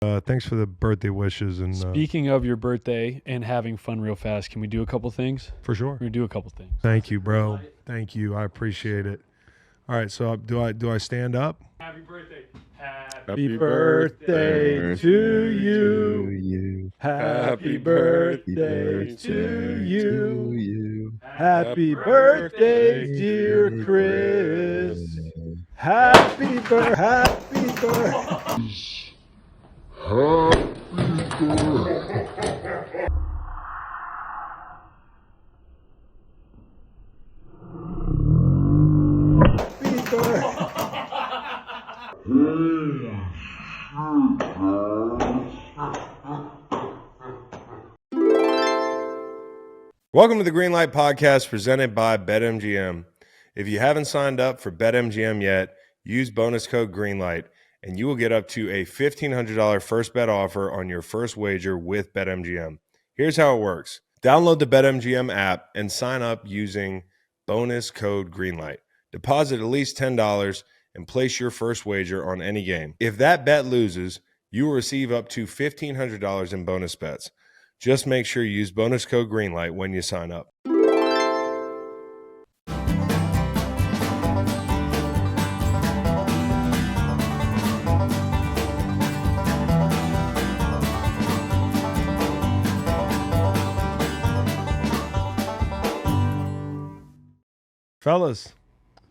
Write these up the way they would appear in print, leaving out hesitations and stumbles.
Thanks for the birthday wishes. And Speaking of your birthday and having fun real fast, can we do a couple things? for sure. We're going to do a couple things. Thank you, bro. Thank you. I appreciate it. All right, so do I stand up? Happy birthday. Happy birthday to you. Happy birthday to you. Happy birthday, dear Chris. Happy birthday. Welcome to the Green Light Podcast presented by BetMGM. If you haven't signed up for BetMGM yet, use bonus code GREENLIGHT and you will get up to a $1,500 first bet offer on your first wager with BetMGM. Here's how it works. Download the BetMGM app and sign up using bonus code GREENLIGHT. Deposit at least $10 and place your first wager on any game. If that bet loses, you will receive up to $1,500 in bonus bets. Just make sure you use bonus code GREENLIGHT when you sign up. Fellas,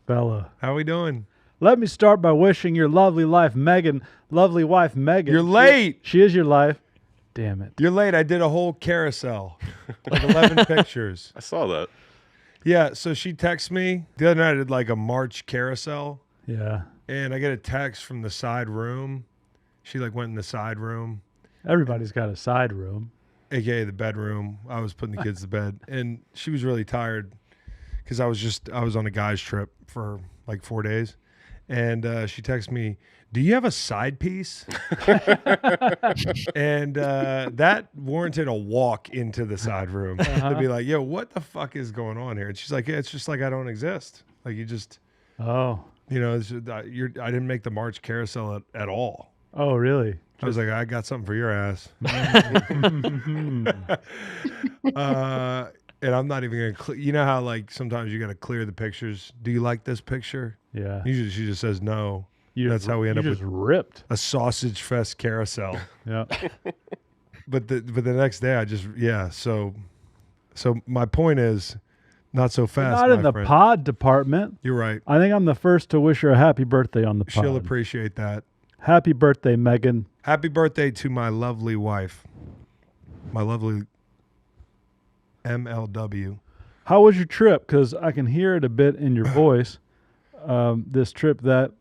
how we doing? Let me start by wishing your lovely wife, Megan. You're late. She is your life. Damn it. You're late. I did a whole carousel, like 11 pictures. I saw that. Yeah, so she texted me. The other night I did like a March carousel, Yeah. and I get a text from the side room. She like went in the side room, Everybody's got a side room. aka the bedroom. I was putting the kids to bed, and she was really tired because I was on a guy's trip for like 4 days, and she texted me, "Do you have a side piece?" And that warranted a walk into the side room to be like, "Yo, what the fuck is going on here?" And she's like, "Yeah, it's just like I don't exist. Like you just, Oh. you know, it's just, I didn't make the March carousel at all." Oh, really? I was like, "I got something for your ass." And I'm not even gonna. You know how like sometimes you got to clear the pictures. Do you like this picture? Yeah. Usually she just says no. That's how we end up just with ripped. a sausage fest carousel. Yeah. But the next day So my point is, not so fast. Not in my the friend. pod department. You're right. I think I'm the first to wish her a happy birthday on the pod. She'll appreciate that. Happy birthday, Megan. Happy birthday to my lovely wife, my lovely MLW. How was your trip? Because I can hear it a bit in your voice. This trip that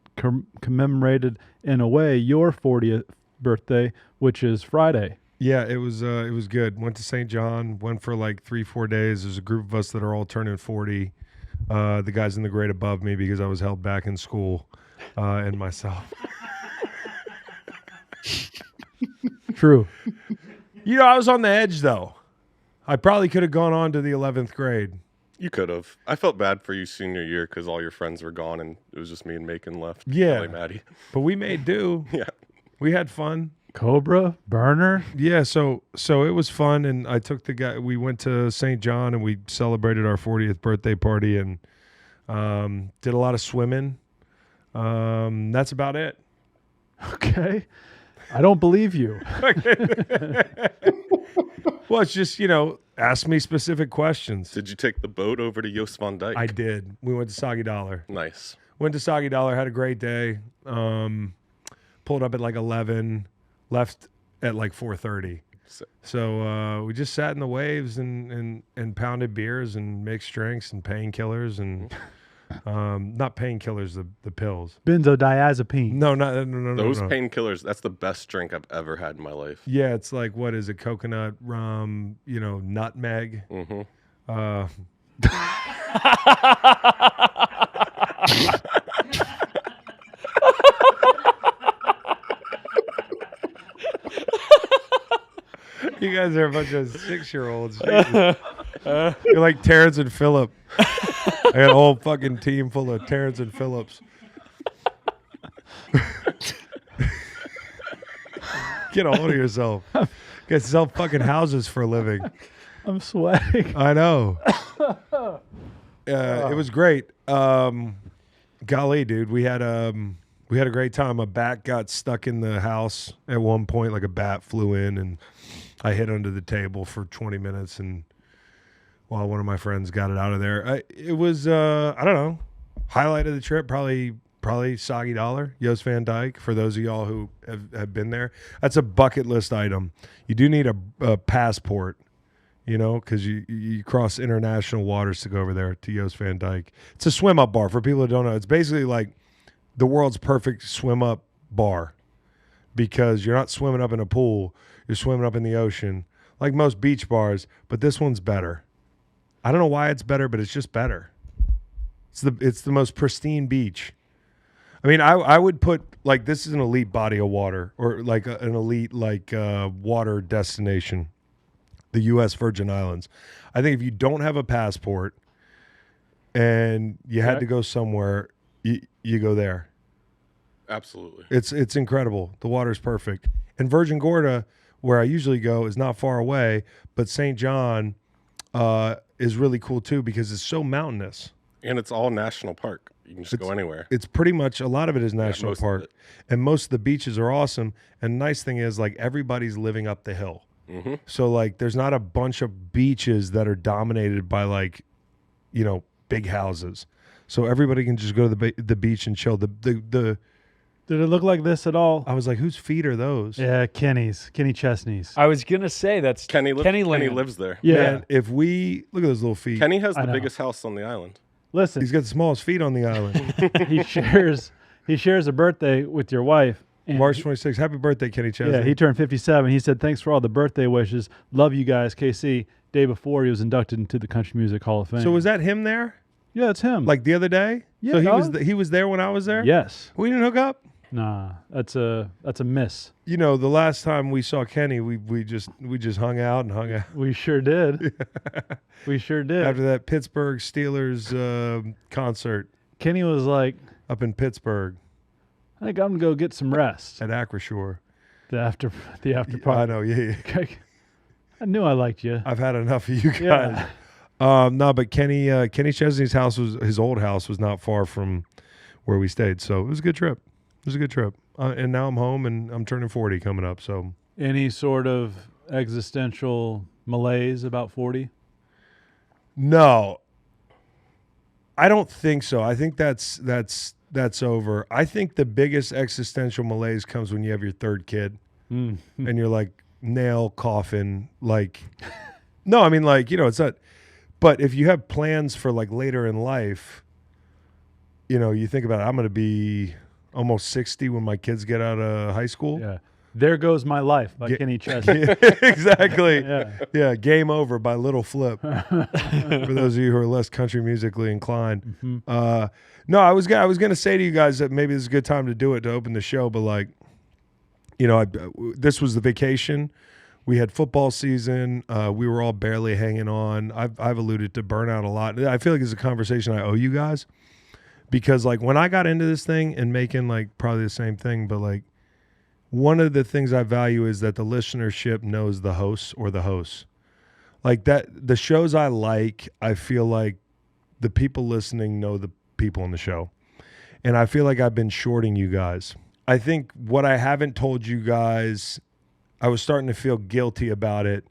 commemorated, in a way, your 40th birthday, which is Friday. Yeah, it was good. Went to St. John. Went for like 3-4 days. There's a group of us that are all turning 40. The guys in the grade above me because I was held back in school, and myself. True. You know, I was on the edge though. I probably could have gone on to the 11th grade. You could have. I felt bad for you senior year because all your friends were gone and it was just me and Macon left. Yeah. Probably Maddie. But we made do. Yeah. We had fun. Cobra, burner. Yeah, so it was fun, and I took the guy. We went to St. John and we celebrated our 40th birthday party and did a lot of swimming. That's about it. Okay. I don't believe you. Well, it's just, you know, ask me specific questions. Did you take the boat over to Joost van Dyke? I did. We went to Soggy Dollar. Nice. Went to Soggy Dollar, had a great day. Pulled up at like 11, left at like 4:30. So we just sat in the waves and pounded beers and mixed drinks and painkillers and not painkillers, the pills. Benzodiazepine. No. Those no. painkillers, that's the best drink I've ever had in my life. Yeah, it's like, what is it? Coconut, rum, you know, nutmeg. Mm-hmm. You guys are a bunch of 6-year-olds. You're like Terrence and Phillip. I got a whole fucking team full of Terrence and Phillips. Get a hold of yourself. Guys sell fucking houses for a living. I'm sweating. I know. It was great. Golly, dude, we had a great time. A bat got stuck in the house at one point, like a bat flew in, and I hid under the table for 20 minutes, and while one of my friends got it out of there. It was I don't know, highlight of the trip probably Soggy Dollar, Yost Van Dyke. For those of y'all who have been there, that's a bucket list item. You do need a passport, you know, because you cross international waters to go over there to Yost Van Dyke. It's a swim up bar for people who don't know. It's basically like the world's perfect swim up bar, because you're not swimming up in a pool, you're swimming up in the ocean like most beach bars, but this one's better. I don't know why it's better, but it's just better. It's the most pristine beach. I mean, I would put, like, this is an elite body of water, or like an elite water destination, the U.S. Virgin Islands. I think if you don't have a passport and you had to go somewhere, you go there. Absolutely. It's incredible. The water's perfect. And Virgin Gorda, where I usually go, is not far away, but St. John is really cool too, because it's so mountainous. And it's all national park. You can just go anywhere. It's pretty much, a lot of it is national park. And most of the beaches are awesome. And the nice thing is, like, everybody's living up the hill. Mm-hmm. So, like, there's not a bunch of beaches that are dominated by, like, you know, big houses. So everybody can just go to the beach and chill. The Did it look like this at all? I was like, whose feet are those? Yeah, Kenny Chesney's. I was gonna say that's Kenny Land. lives there. Yeah. Man, if we look at those little feet. Kenny has the biggest house on the island. Listen, He's got the smallest feet on the island. he shares a birthday with your wife. And March 26th. Happy birthday, Kenny Chesney. Yeah, he turned 57. He said, "Thanks for all the birthday wishes. Love you guys, KC." Day before, he was inducted into the Country Music Hall of Fame. So was that him there? Yeah, it's him. Like the other day? Yeah, So he was there when I was there? Yes. We didn't hook up? Nah, that's a miss. You know, the last time we saw Kenny, we just hung out and hung out. We sure did. We sure did. After that Pittsburgh Steelers concert Kenny was like, up in Pittsburgh "I think I'm gonna go get some rest." at Acrashore. The after party. I know, yeah. I knew I liked you. I've had enough of you guys. Yeah. No, but Kenny Chesney's house his old house was not far from where we stayed, so it was a good trip. And now I'm home and I'm turning 40 coming up. So Any sort of existential malaise about 40? no, I don't think so. I think that's over. I think the biggest existential malaise comes when you have your third kid and you're like nail coffin. Like, no, I mean, like, you know, it's not. But if you have plans for like later in life, you know, you think about it. I'm going to be almost 60 when my kids get out of high school. Yeah. There Goes My Life by Kenny Chesney. Exactly. Yeah. Game Over by Little Flip. For those of you who are less country musically inclined. Mm-hmm. No, I was going to say to you guys that maybe this is a good time to do it to open the show, but like, you know, this was the vacation. We had football season. We were all barely hanging on. I've alluded to burnout a lot. I feel like it's a conversation I owe you guys. Because, like, when I got into this thing and making, like, probably the same thing, but, like, one of the things I value is that the listenership knows the hosts or the hosts. Like, that, the shows I like, I feel like the people listening know the people on the show. And I feel like I've been shorting you guys. I think what I haven't told you guys, I was starting to feel guilty about it.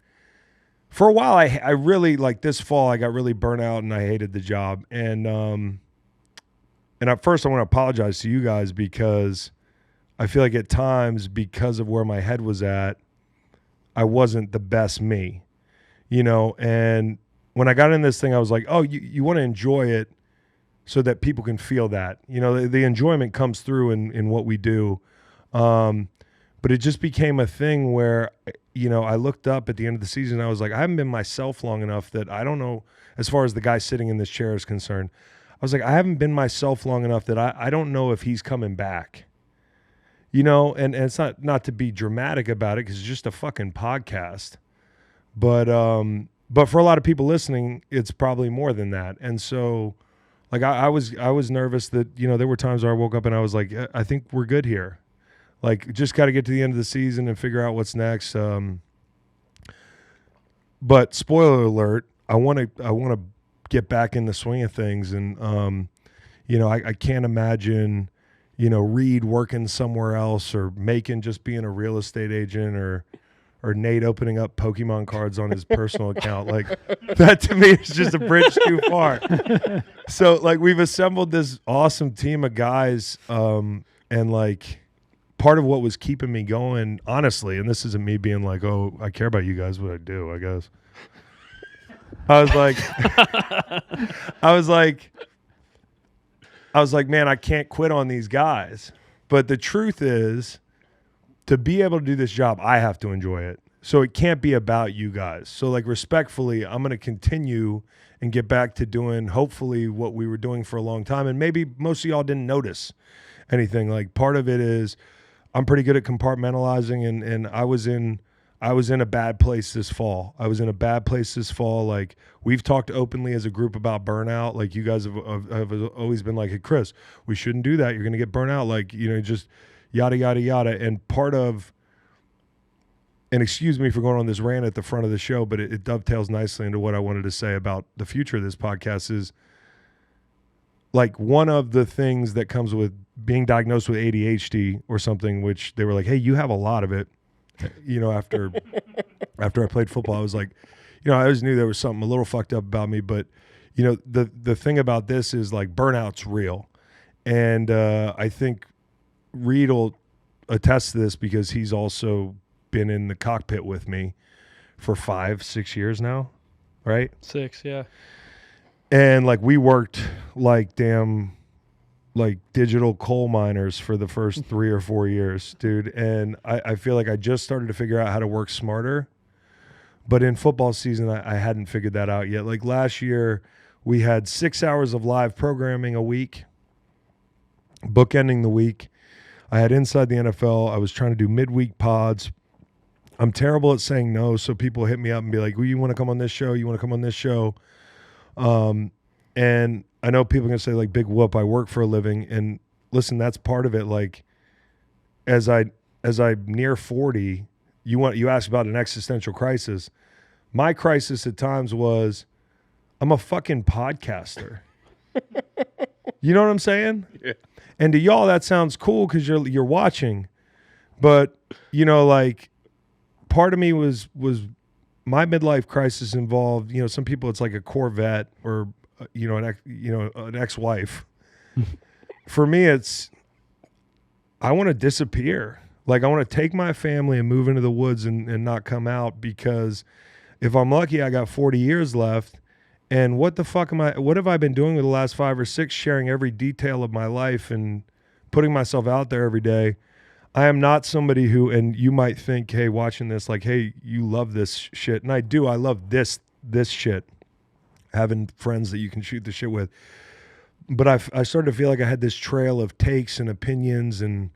For a while, I really, like, this fall, I got really burnt out and I hated the job. And at first, I want to apologize to you guys because I feel like at times, because of where my head was at, I wasn't the best me, you know? And when I got in this thing, I was like, oh, you want to enjoy it so that people can feel that. You know, the enjoyment comes through in what we do. But it just became a thing where, you know, I looked up at the end of the season, I was like, I haven't been myself long enough that I don't know, as far as the guy sitting in this chair is concerned, I was like, I haven't been myself long enough that I don't know if he's coming back. You know, and it's not to be dramatic about it because it's just a fucking podcast. But for a lot of people listening, it's probably more than that. And so, like, I was nervous that, you know, there were times where I woke up and I was like, I think we're good here. Like, just got to get to the end of the season and figure out what's next. But spoiler alert, I want to get back in the swing of things, and I can't imagine, Reed working somewhere else, or Macon just being a real estate agent, or Nate opening up Pokemon cards on his personal account. Like, that to me is just a bridge too far. So, like, we've assembled this awesome team of guys, and like, part of what was keeping me going, honestly, and this isn't me being like, oh, I care about you guys, what I do, I guess. I was like, man, I can't quit on these guys. But the truth is, to be able to do this job, I have to enjoy it. So it can't be about you guys. So, like, respectfully, I'm going to continue and get back to doing, hopefully, what we were doing for a long time. And maybe most of y'all didn't notice anything. Like, part of it is I'm pretty good at compartmentalizing, and I was in a bad place this fall. Like, we've talked openly as a group about burnout. Like, you guys have always been like, hey, Chris, we shouldn't do that. You're going to get burnt out. Like, just yada, yada, yada. And part of, and excuse me for going on this rant at the front of the show, but it dovetails nicely into what I wanted to say about the future of this podcast is, like, one of the things that comes with being diagnosed with ADHD or something, which they were like, hey, you have a lot of it. After I played football, I was like, I always knew there was something a little fucked up about me. But, the thing about this is, like, burnout's real. And I think Reed will attest to this because he's also been in the cockpit with me for 5-6 years now, right? 6, yeah. And, like, we worked like damn, like, digital coal miners for the first 3 or 4 years, dude. And I feel like I just started to figure out how to work smarter. But in football season, I hadn't figured that out yet. Like, last year, we had 6 hours of live programming a week, bookending the week. I had Inside the NFL. I was trying to do midweek pods. I'm terrible at saying no, so people hit me up and be like, well, you want to come on this show? You want to come on this show? And I know people are going to say, like, big whoop, I work for a living. And listen, that's part of it. Like, as I near 40, you ask about an existential crisis. My crisis at times was, I'm a fucking podcaster. You know what I'm saying? Yeah. And to y'all, that sounds cool because you're watching. But, like, part of me was my midlife crisis involved, some people, it's like a Corvette or, an ex-wife. For me, it's, I want to disappear. Like, I want to take my family and move into the woods and not come out, because if I'm lucky, I got 40 years left. And what have I been doing with the last 5 or 6, sharing every detail of my life and putting myself out there every day? I am not somebody who, and you might think, hey, watching this, like, hey, you love this shit. And I do. I love this shit. Having friends that you can shoot the shit with. But I started to feel like I had this trail of takes and opinions, and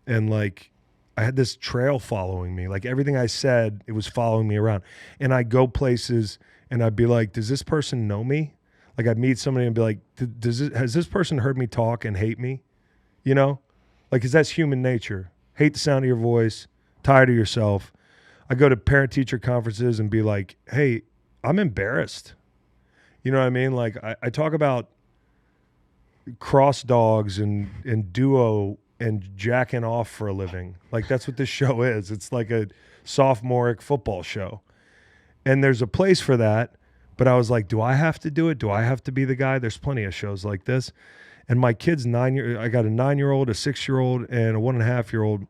like, I had this trail following me. Like, everything I said, it was following me around. And I'd go places and I'd be like, does this person know me? Like, I'd meet somebody and be like, has this person heard me talk and hate me? Like, because that's human nature. Hate the sound of your voice, tired of yourself. I go to parent-teacher conferences and be like, hey, I'm embarrassed. You know what I mean? Like, I talk about cross dogs and duo and jacking off for a living. Like, that's what this show is. It's like a sophomoric football show. And there's a place for that. But I was like, do I have to do it? Do I have to be the guy? There's plenty of shows like this. And my kid's I got a 9-year-old, a 6-year-old, and a 1.5-year-old.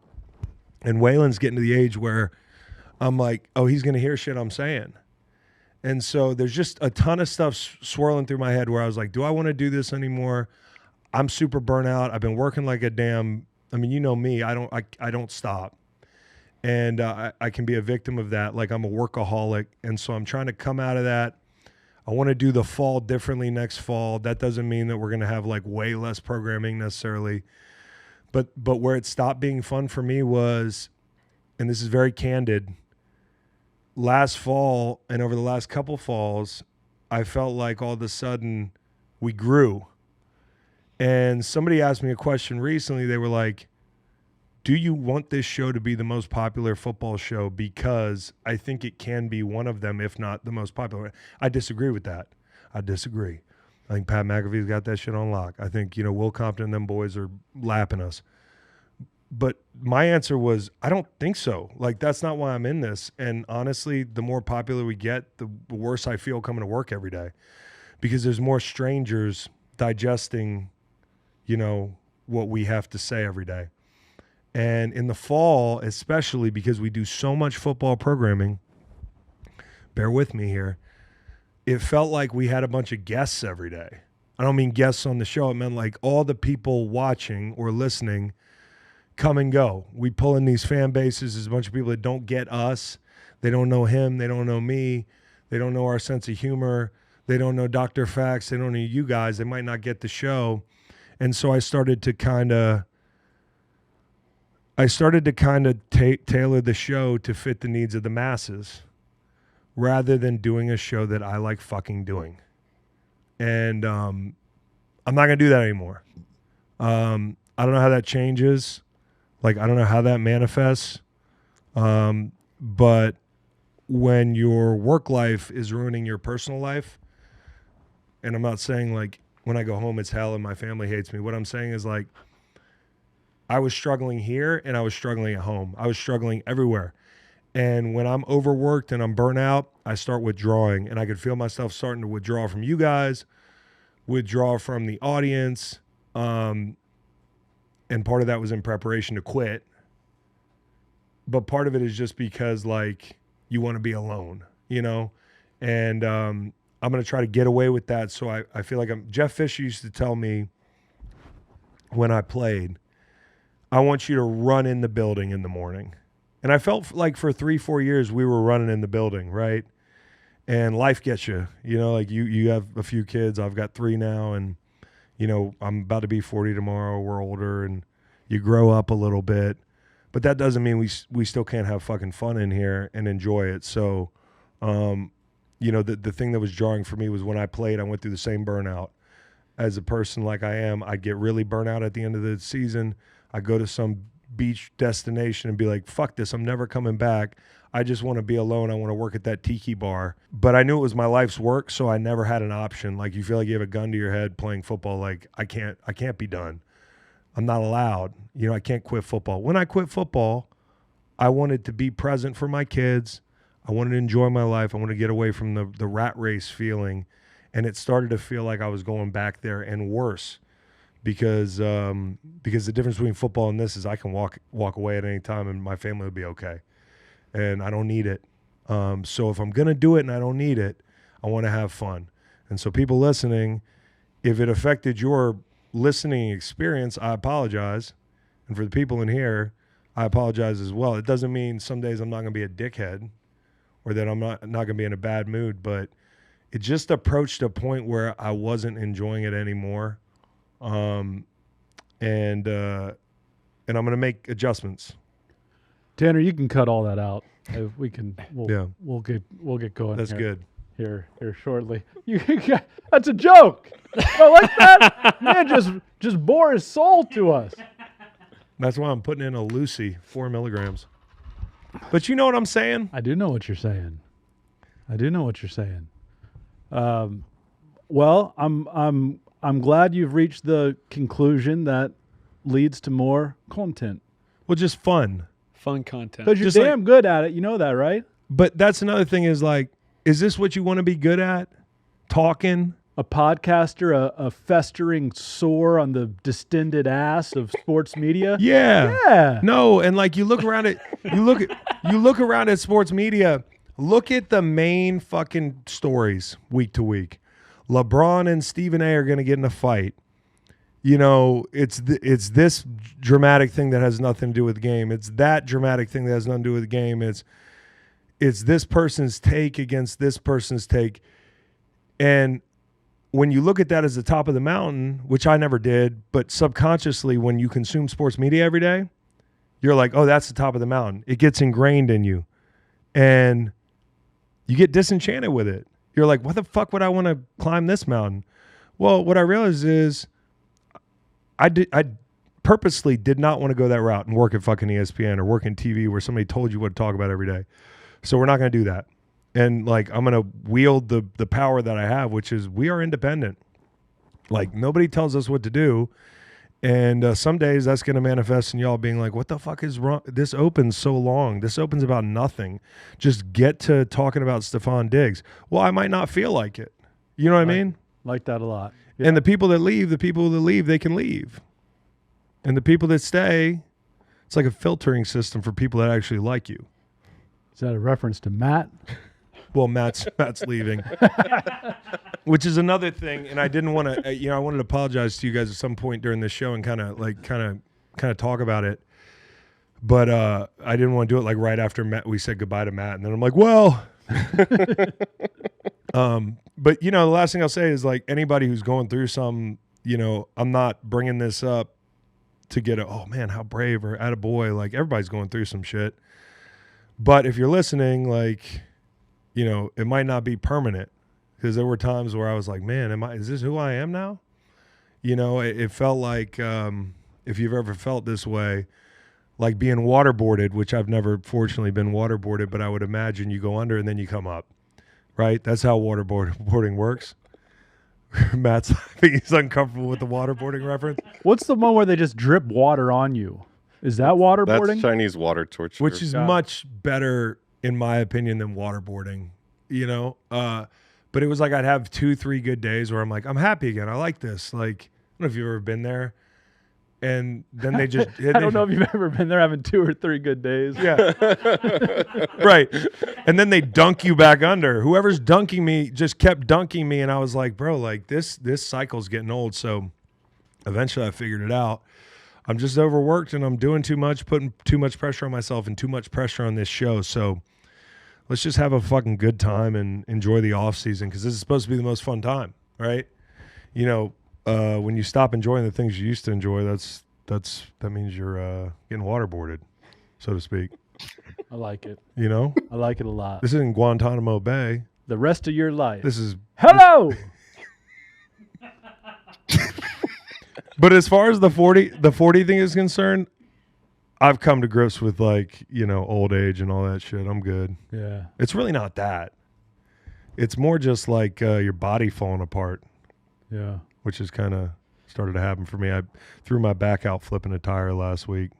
And Waylon's getting to the age where I'm like, oh, he's going to hear shit I'm saying. And so there's just a ton of stuff swirling through my head where I was like, do I want to do this anymore? I'm super burnt out. I've been working like a damn, I mean, you know me, I don't stop. And I can be a victim of that. Like, I'm a workaholic. And so I'm trying to come out of that. I want to do the fall differently next fall. That doesn't mean that we're going to have, like, way less programming necessarily. But where it stopped being fun for me was, and this is very candid, last fall and over the last couple falls, I felt like all of a sudden we grew. And somebody asked me a question recently. They were like, do you want this show to be the most popular football show? Because I think it can be one of them, if not the most popular. I disagree with that. I disagree. I think Pat McAfee's got that shit on lock. I think, Will Compton and them boys are lapping us. But my answer was, I don't think so. Like, that's not why I'm in this. And honestly, the more popular we get, the worse I feel coming to work every day. Because there's more strangers digesting, what we have to say every day. And in the fall, especially because we do so much football programming, bear with me here, it felt like we had a bunch of guests every day. I don't mean guests on the show. It meant like all the people watching or listening come and go. We pull in these fan bases. There's a bunch of people that don't get us. They don't know him. They don't know me. They don't know our sense of humor. They don't know Dr. Facts. They don't know you guys. They might not get the show. And so I started to kind of tailor the show to fit the needs of the masses rather than doing a show that I like fucking doing. And I'm not going to do that anymore. I don't know how that changes. Like, I don't know how that manifests. But when your work life is ruining your personal life, and I'm not saying like when I go home it's hell and my family hates me. What I'm saying is like, I was struggling here and I was struggling at home. I was struggling everywhere. And when I'm overworked and I'm burnt out, I start withdrawing. And I could feel myself starting to withdraw from you guys, withdraw from the audience. And part of that was in preparation to quit. But part of it is just because, like, you want to be alone, And I'm going to try to get away with that. So I feel like Jeff Fisher used to tell me when I played, I want you to run in the building in the morning. And I felt like for 3-4 years we were running in the building, right? And life gets you, like you have a few kids. I've got 3 now, and, I'm about to be 40 tomorrow. We're older, and you grow up a little bit. But that doesn't mean we still can't have fucking fun in here and enjoy it. So, the thing that was jarring for me was when I played, I went through the same burnout. As a person like I am, I'd get really burnt out at the end of the season. I go to some beach destination and be like, fuck this, I'm never coming back. I just want to be alone. I want to work at that tiki bar. But I knew it was my life's work, so I never had an option. Like, you feel like you have a gun to your head playing football. Like, I can't be done. I'm not allowed. I can't quit football. When I quit football, I wanted to be present for my kids. I wanted to enjoy my life. I wanted to get away from the rat race feeling. And it started to feel like I was going back there and worse. Because the difference between football and this is I can walk away at any time and my family will be okay. And I don't need it. So if I'm going to do it and I don't need it, I want to have fun. And so people listening, if it affected your listening experience, I apologize. And for the people in here, I apologize as well. It doesn't mean some days I'm not going to be a dickhead or that I'm not going to be in a bad mood, but it just approached a point where I wasn't enjoying it anymore. And I'm going to make adjustments. Tanner, you can cut all that out. If we can, we'll get going. That's good. Here shortly. That's a joke. I like that. Man, just bore his soul to us. That's why I'm putting in a Lucy 4 milligrams. But you know what I'm saying? I do know what you're saying. Well, I'm glad you've reached the conclusion that leads to more content. Well, just fun. Fun content. Because you're Just damn good at it. You know that, right? But that's another thing is like, is this what you want to be good at? Talking? A podcaster, a festering sore on the distended ass of sports media. Yeah. Yeah. No, and like you look around at sports media, look at the main fucking stories week to week. LeBron and Stephen A are going to get in a fight. It's this dramatic thing that has nothing to do with the game. It's that dramatic thing that has nothing to do with the game. It's this person's take against this person's take. And when you look at that as the top of the mountain, which I never did, but subconsciously when you consume sports media every day, you're like, oh, that's the top of the mountain. It gets ingrained in you. And you get disenchanted with it. You're like, what the fuck would I want to climb this mountain? Well, what I realized is I purposely did not want to go that route and work at fucking ESPN or work in TV where somebody told you what to talk about every day. So we're not going to do that. And like, I'm going to wield the power that I have, which is we are independent. Like, nobody tells us what to do. And some days that's going to manifest in y'all being like, what the fuck is wrong? This opens so long. This opens about nothing. Just get to talking about Stephon Diggs. Well, I might not feel like it. You know what I mean? Like that a lot. Yeah. And the people that leave, they can leave. And the people that stay, it's like a filtering system for people that actually like you. Is that a reference to Matt? Well, Matt's leaving, which is another thing. And I didn't want to, I wanted to apologize to you guys at some point during this show and kind of talk about it. But I didn't want to do it like right after we said goodbye to Matt. And then I'm like, well, but the last thing I'll say is like anybody who's going through some, I'm not bringing this up to get oh man, how brave or attaboy. Like everybody's going through some shit. But if you're listening, like, it might not be permanent, because there were times where I was like, man, is this who I am now? It felt like, if you've ever felt this way, like being waterboarded, which I've never fortunately been waterboarded, but I would imagine you go under and then you come up, right? That's how waterboarding works. Matt's laughing. He's uncomfortable with the waterboarding reference. What's the one where they just drip water on you? Is that waterboarding? That's Chinese water torture. Which is much better, in my opinion, than waterboarding, But it was like I'd have 2-3 good days where I'm like, I'm happy again. I like this. Like, I don't know if you've ever been there. And then they just... I don't know if you've ever been there having 2 or 3 good days. Yeah. Right. And then they dunk you back under. Whoever's dunking me just kept dunking me. And I was like, bro, like this cycle's getting old. So eventually I figured it out. I'm just overworked and I'm doing too much, putting too much pressure on myself and too much pressure on this show. So let's just have a fucking good time and enjoy the off season, because this is supposed to be the most fun time, right? When you stop enjoying the things you used to enjoy, that means you're getting waterboarded, so to speak. I like it. I like it a lot. This isn't Guantanamo Bay. The rest of your life. This is hello. But as far as the 40 thing is concerned, I've come to grips with old age and all that shit. I'm good. Yeah. It's really not that. It's more just like your body falling apart. Yeah. Which has kind of started to happen for me. I threw my back out flipping a tire last week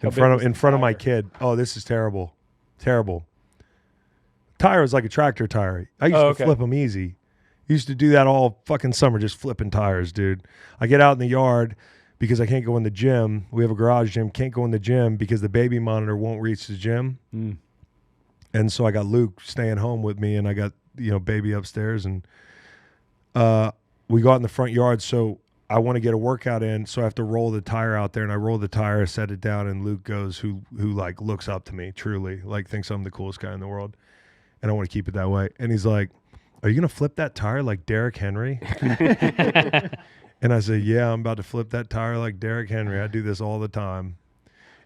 in front of my kid. Oh, this is terrible. Terrible. Tire was like a tractor tire. I used to flip them easy. Used to do that all fucking summer, just flipping tires, dude. I get out in the yard because I can't go in the gym. We have a garage gym. Can't go in the gym because the baby monitor won't reach the gym. Mm. And so I got Luke staying home with me, and I got baby upstairs, and we go out in the front yard. So I want to get a workout in, so I have to roll the tire out there, and I roll the tire, set it down, and Luke goes, who like looks up to me, truly, like thinks I'm the coolest guy in the world, and I want to keep it that way. And he's like, are you going to flip that tire like Derrick Henry? And I said, yeah, I'm about to flip that tire like Derrick Henry. I do this all the time.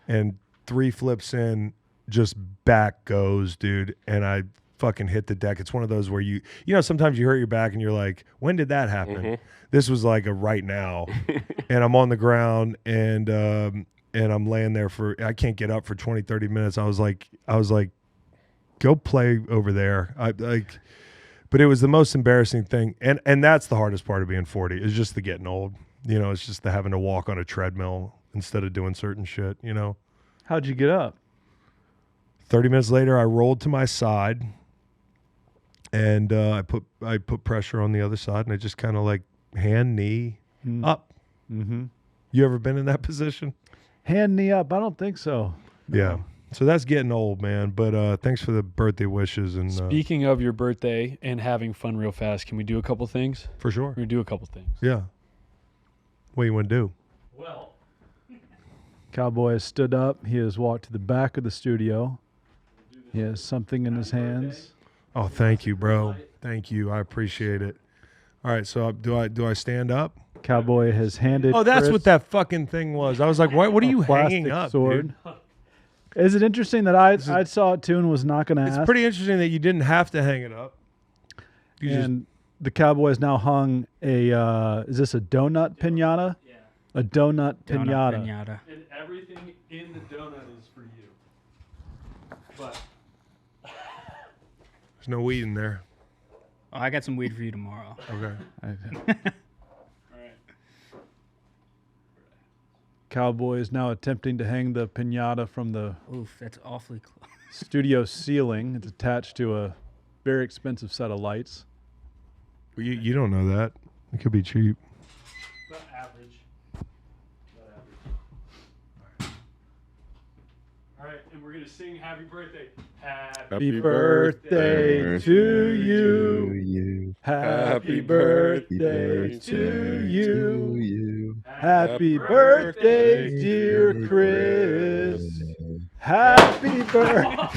And 3 flips in, just back goes, dude. And I fucking hit the deck. It's one of those where sometimes you hurt your back and you're like, when did that happen? Mm-hmm. This was like a right now. And I'm on the ground and I'm laying there I can't get up for 20, 30 minutes. I was like, go play over there. But it was the most embarrassing thing. And that's the hardest part of being 40 is just the getting old. It's just the having to walk on a treadmill instead of doing certain shit, How'd you get up? 30 minutes later, I rolled to my side and I put pressure on the other side, and I just kind of like hand, knee, up. Mm-hmm. You ever been in that position? Hand, knee up? I don't think so. No. Yeah. So that's getting old, man. But thanks for the birthday wishes. And speaking of your birthday and having fun real fast, can we do a couple things? For sure. We're going to do a couple things. Yeah. What do you want to do? Well, Cowboy has stood up. He has walked to the back of the studio. He has something in his hands. Oh, thank you, bro. Thank you. I appreciate it. All right, so do I stand up? Cowboy has handed that's Chris what that fucking thing was. I was like, what are you hanging up, sword. Dude? Is it interesting that I saw it too and was not going to ask? It's pretty interesting that you didn't have to hang it up. The Cowboys now hung is this a donut piñata? yeah. A donut Donut pinata. pinata. And everything in the donut is for you. But There's no weed in there. Oh, I got some weed for you tomorrow. Okay. all right. Cowboy is now attempting to hang the pinata from the Oof, that's awfully close. studio ceiling. It's attached to a very expensive set of lights. Well, you don't know that. It could be cheap. About average. All right, and we're gonna sing "Happy Birthday." Happy birthday to you. Happy birthday to you. Happy birthday, dear Chris. Happy birthday.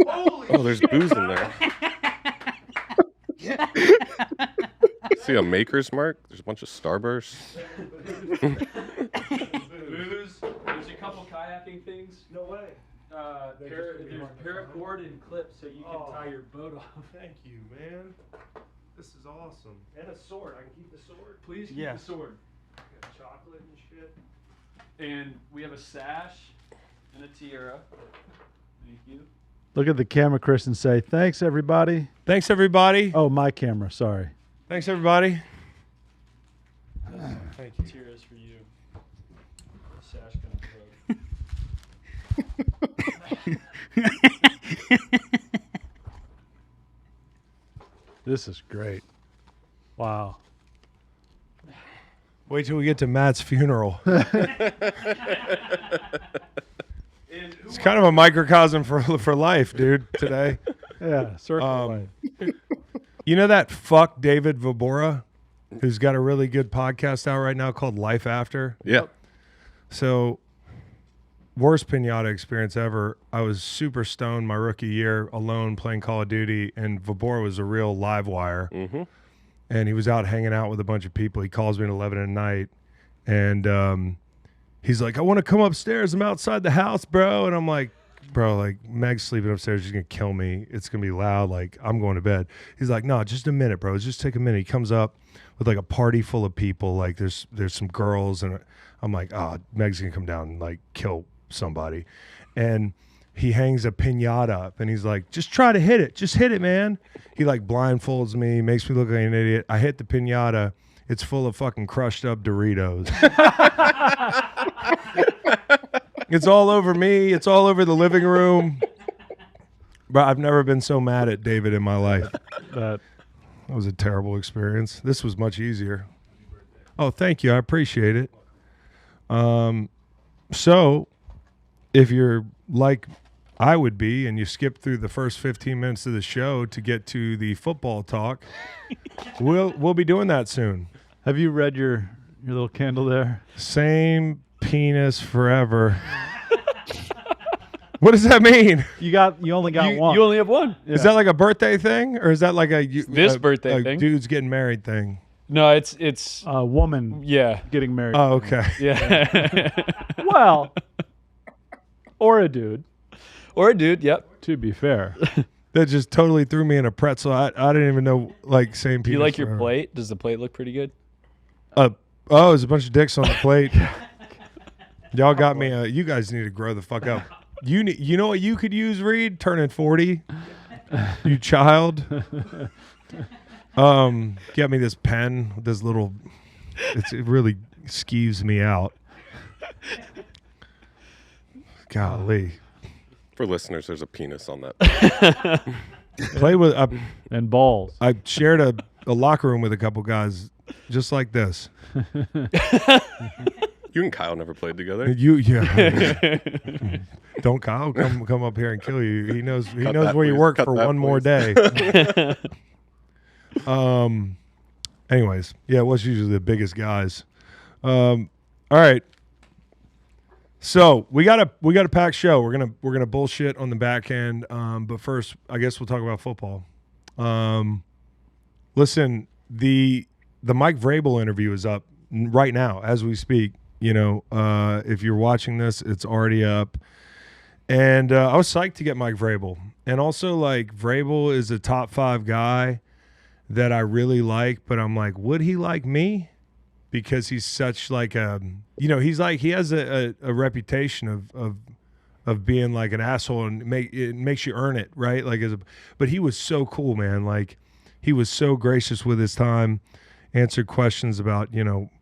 Oh, there's booze in there. See a Maker's Mark? There's a bunch of Starbursts. Booze. There's a couple kayaking things. No way. There's paracord and clips so you can tie your boat off. Thank you, man. This is awesome. And a sword. I can keep the sword. Please keep Yeah. the sword. Got chocolate and shit. And we have a sash and a tiara. Thank you. Look at the camera, Chris, and say, thanks, everybody. Thanks, everybody. Oh, my camera. Sorry. Thanks, everybody. Thank you. Tiara's for you. Sash kind of This is great. Wow. Wait till we get to Matt's funeral. It's kind of a microcosm for life, dude, today. Yeah, circle life. You know that fuck David Vobora, who's got a really good podcast out right now called Life After? Yeah. So, worst pinata experience ever. I was super stoned my rookie year alone playing Call of Duty, and Vobora was a real live wire. Mm-hmm. And he was out hanging out with a bunch of people. He calls me at 11 at night, and he's like, I want to come upstairs. I'm outside the house, bro. And I'm like, bro, like, Meg's sleeping upstairs. She's going to kill me. It's going to be loud. Like, I'm going to bed. He's like, no, just a minute, bro. Just take a minute. He comes up with, like, a party full of people. Like, there's some girls. And I'm like, oh, Meg's going to come down and, like, kill somebody. And he hangs a pinata up, and he's like, just try to hit it. Just hit it, man. He, like, blindfolds me, makes me look like an idiot. I hit the pinata. It's full of fucking crushed up Doritos. It's all over me. It's all over the living room. But I've never been so mad at David in my life. That was a terrible experience. This was much easier. Oh, thank you. I appreciate it. So, if you're like I would be, and you skip through the first 15 minutes of the show to get to the football talk, we'll be doing that soon. Have you read your little candle there? Same penis forever. What does that mean? You only got one. You only have one. Yeah. Is that like a birthday thing, or is that like This birthday thing? Dude's getting married thing? No, it's a woman yeah. getting married? Oh, okay. Yeah. Well, or a dude. Or a dude, yep. To be fair. That just totally threw me in a pretzel. I didn't even know, like, same Do penis you like your forever. plate? Does the plate look pretty good? Oh, there's a bunch of dicks on the plate. Y'all got me. You guys need to grow the fuck up. You know what you could use, Reed? Turning 40, you child. Get me this pen with this little. It really skeeves me out. Golly. For listeners, there's a penis on that. Play with and balls. I shared a locker room with a couple guys just like this. You and Kyle never played together. Yeah. Don't Kyle come up here and kill you. He knows that, where you please. work Cut for that, one more day. Anyways, yeah, it was usually the biggest guys. All right. So we got a packed show. We're gonna bullshit on the back end. But first, I guess we'll talk about football. Listen, the Mike Vrabel interview is up right now as we speak. You know, if you're watching this, it's already up. And I was psyched to get Mike Vrabel. And also, like, Vrabel is a top 5 guy that I really like, but I'm like, would he like me? because he's such like a, he has a reputation of being like an asshole, and it makes you earn it, right? Like but he was so cool, man. Like he was so gracious with his time, answered questions about,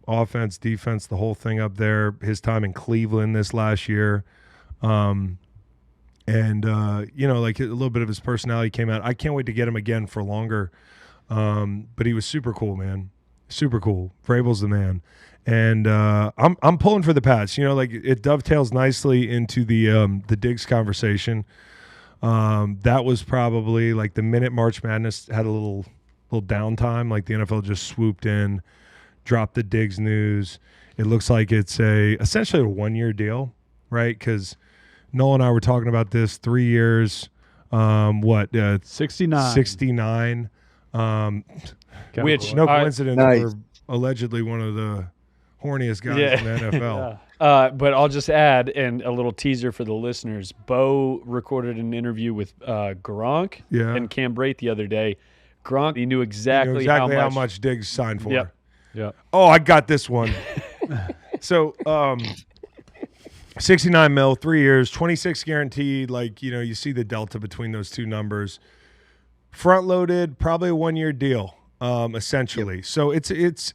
offense, defense, the whole thing up there, his time in Cleveland this last year. Like a little bit of his personality came out. I can't wait to get him again for longer. But he was super cool, man. Super cool. Vrabel's the man. And I'm pulling for the Pats. It dovetails nicely into the Diggs conversation. That was probably like the minute March Madness had a little downtime, like the NFL just swooped in, dropped the Diggs news. It looks like it's essentially a 1-year deal, right? Because Nolan and I were talking about this, 3 years. 69. 69. Which No coincidence, nice. we're allegedly one of the horniest guys in the NFL. But I'll just add, and a little teaser for the listeners. Bo recorded an interview with Gronk and Cam Brate the other day. Gronk, he knew exactly how much Diggs signed for. Yeah. Oh, I got this one. So, 69 mil, 3 years, 26 guaranteed. Like, you see the delta between those two numbers. Front loaded, probably a 1-year deal, essentially. Yep. So it's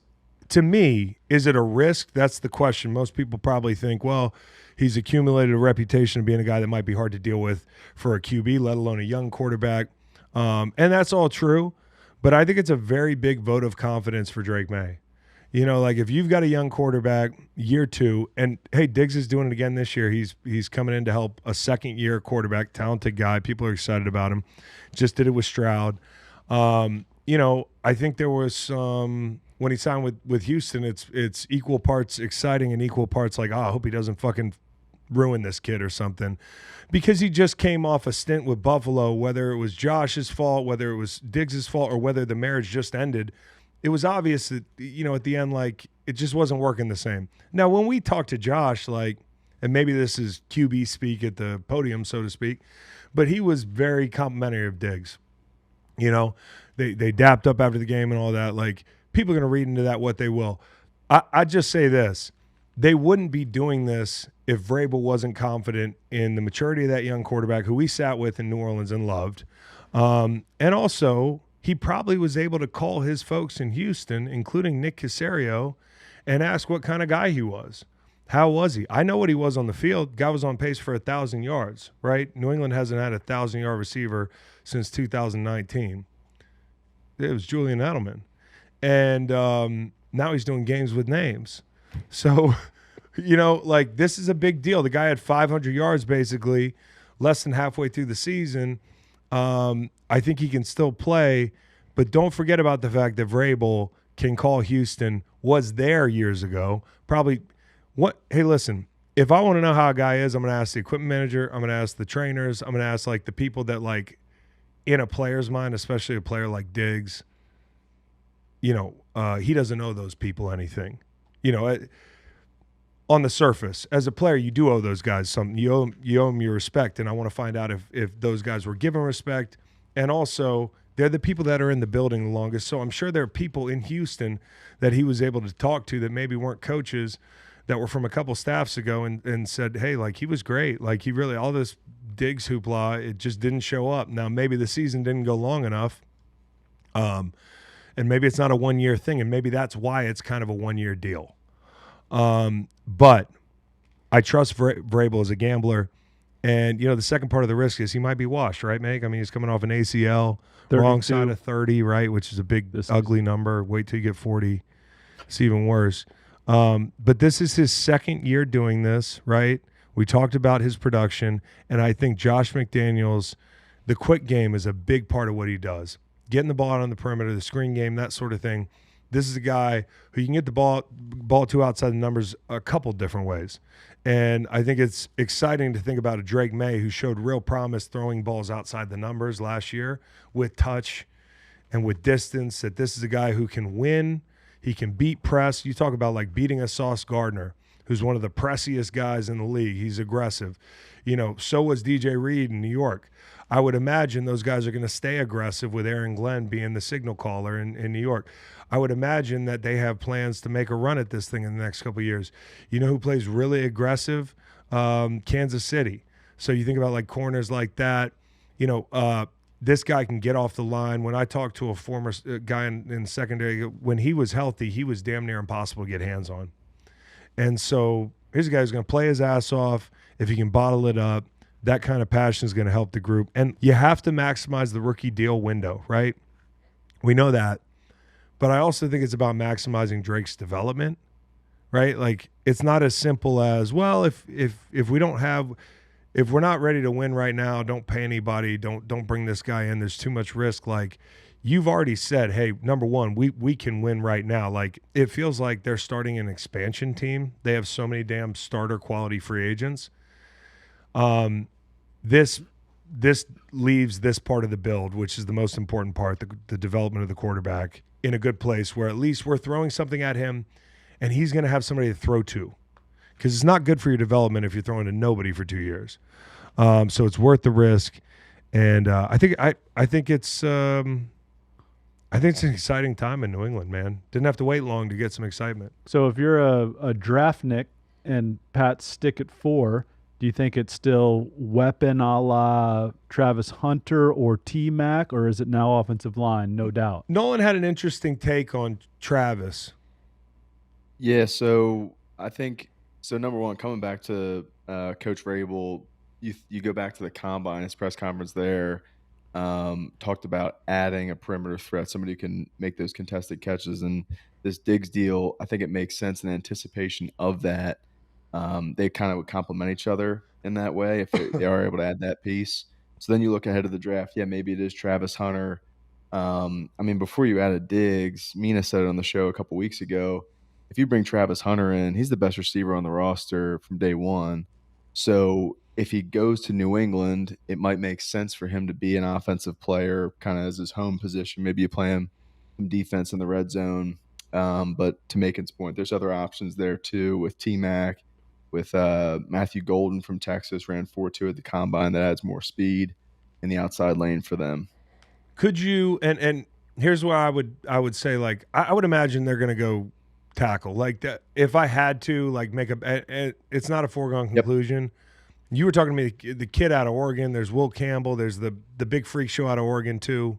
to me, is it a risk? That's the question. Most people probably think, well, he's accumulated a reputation of being a guy that might be hard to deal with for a QB, let alone a young quarterback. And that's all true. But I think it's a very big vote of confidence for Drake May. If you've got a young quarterback, year 2, and hey, Diggs is doing it again this year. He's coming in to help a second-year quarterback, talented guy. People are excited about him. Just did it with Stroud. I think there was some when he signed with Houston. It's equal parts exciting and equal parts like, I hope he doesn't fucking ruin this kid or something, because he just came off a stint with Buffalo. Whether it was Josh's fault, whether it was Diggs's fault, or whether the marriage just ended. It was obvious that, at the end, like, it just wasn't working the same. Now, when we talked to Josh, like, and maybe this is QB speak at the podium, so to speak, but he was very complimentary of Diggs. They dapped up after the game and all that. Like, people are going to read into that what they will. I just say this. They wouldn't be doing this if Vrabel wasn't confident in the maturity of that young quarterback who we sat with in New Orleans and loved. And also, he probably was able to call his folks in Houston, including Nick Caserio, and ask what kind of guy he was. How was he? I know what he was on the field. Guy was on pace for 1,000 yards, right? New England hasn't had a 1,000-yard receiver since 2019. It was Julian Edelman. And now he's doing games with names. So, this is a big deal. The guy had 500 yards basically less than halfway through the season. I think he can still play, but don't forget about the fact that Vrabel can call Houston, was there years ago. Probably hey, listen, if I want to know how a guy is, I'm going to ask the equipment manager. I'm going to ask the trainers. I'm going to ask like the people that like in a player's mind, especially a player like Diggs, he doesn't owe those people anything. On the surface, as a player, you do owe those guys something. You owe them your respect, and I want to find out if those guys were given respect. And also, they're the people that are in the building the longest. So I'm sure there are people in Houston that he was able to talk to that maybe weren't coaches, that were from a couple staffs ago and said, hey, like, he was great. Like, he really, all this Diggs hoopla, it just didn't show up. Now, maybe the season didn't go long enough, and maybe it's not a 1-year thing, and maybe that's why it's kind of a 1-year deal. But I trust Vrabel as a gambler. And, the second part of the risk is he might be washed, right, Meg? I mean, he's coming off an ACL, 32. wrong side of 30, right, which is a big, ugly number. Wait till you get 40. It's even worse. But this is his second year doing this, right? We talked about his production, and I think Josh McDaniels, the quick game is a big part of what he does. Getting the ball out on the perimeter, the screen game, that sort of thing. This is a guy who you can get the ball to outside the numbers a couple different ways. And I think it's exciting to think about a Drake May who showed real promise throwing balls outside the numbers last year with touch and with distance, that this is a guy who can win. He can beat press. You talk about like beating a Sauce Gardner, who's one of the pressiest guys in the league. He's aggressive. So was DJ Reed in New York. I would imagine those guys are going to stay aggressive with Aaron Glenn being the signal caller in New York. I would imagine that they have plans to make a run at this thing in the next couple of years. You know who plays really aggressive? Kansas City. So you think about like corners like that. This guy can get off the line. When I talked to a former guy in secondary, when he was healthy, he was damn near impossible to get hands on. And so here's a guy who's going to play his ass off. If he can bottle it up, that kind of passion is going to help the group. And you have to maximize the rookie deal window, right? We know that. But I also think it's about maximizing Drake's development, right? Like, it's not as simple as, well, if we don't have – if we're not ready to win right now, don't pay anybody. Don't bring this guy in. There's too much risk. Like, you've already said, hey, number one, we can win right now. Like, it feels like they're starting an expansion team. They have so many damn starter quality free agents. This leaves this part of the build, which is the most important part, the development of the quarterback, in a good place where at least we're throwing something at him and he's going to have somebody to throw to. Because it's not good for your development if you're throwing to nobody for 2 years. So it's worth the risk. And I think it's an exciting time in New England, man. Didn't have to wait long to get some excitement. So if you're a draftnik and Pat's stick at 4, do you think it's still weapon a la Travis Hunter or T-Mac, or is it now offensive line? No doubt. Nolan had an interesting take on Travis. Yeah, so I think – so number one, coming back to Coach Vrabel, you go back to the combine, his press conference there, talked about adding a perimeter threat, somebody who can make those contested catches. And this Diggs deal, I think it makes sense in anticipation of that. They kind of would complement each other in that way if they are able to add that piece. So then you look ahead of the draft. Yeah, maybe it is Travis Hunter. Before you added Diggs, Mina said it on the show a couple weeks ago, if you bring Travis Hunter in, he's the best receiver on the roster from day one. So if he goes to New England, it might make sense for him to be an offensive player, kind of as his home position. Maybe you play him some defense in the red zone. But to Macon's point, there's other options there too with T-Mac, with Matthew Golden from Texas, ran 4.2 at the combine. That adds more speed in the outside lane for them. Could you and here's where I would say, like, I would imagine they're going to go tackle like that. If I had to like make it's not a foregone conclusion. Yep. You were talking to me the kid out of Oregon. There's Will Campbell. There's the big freak show out of Oregon too.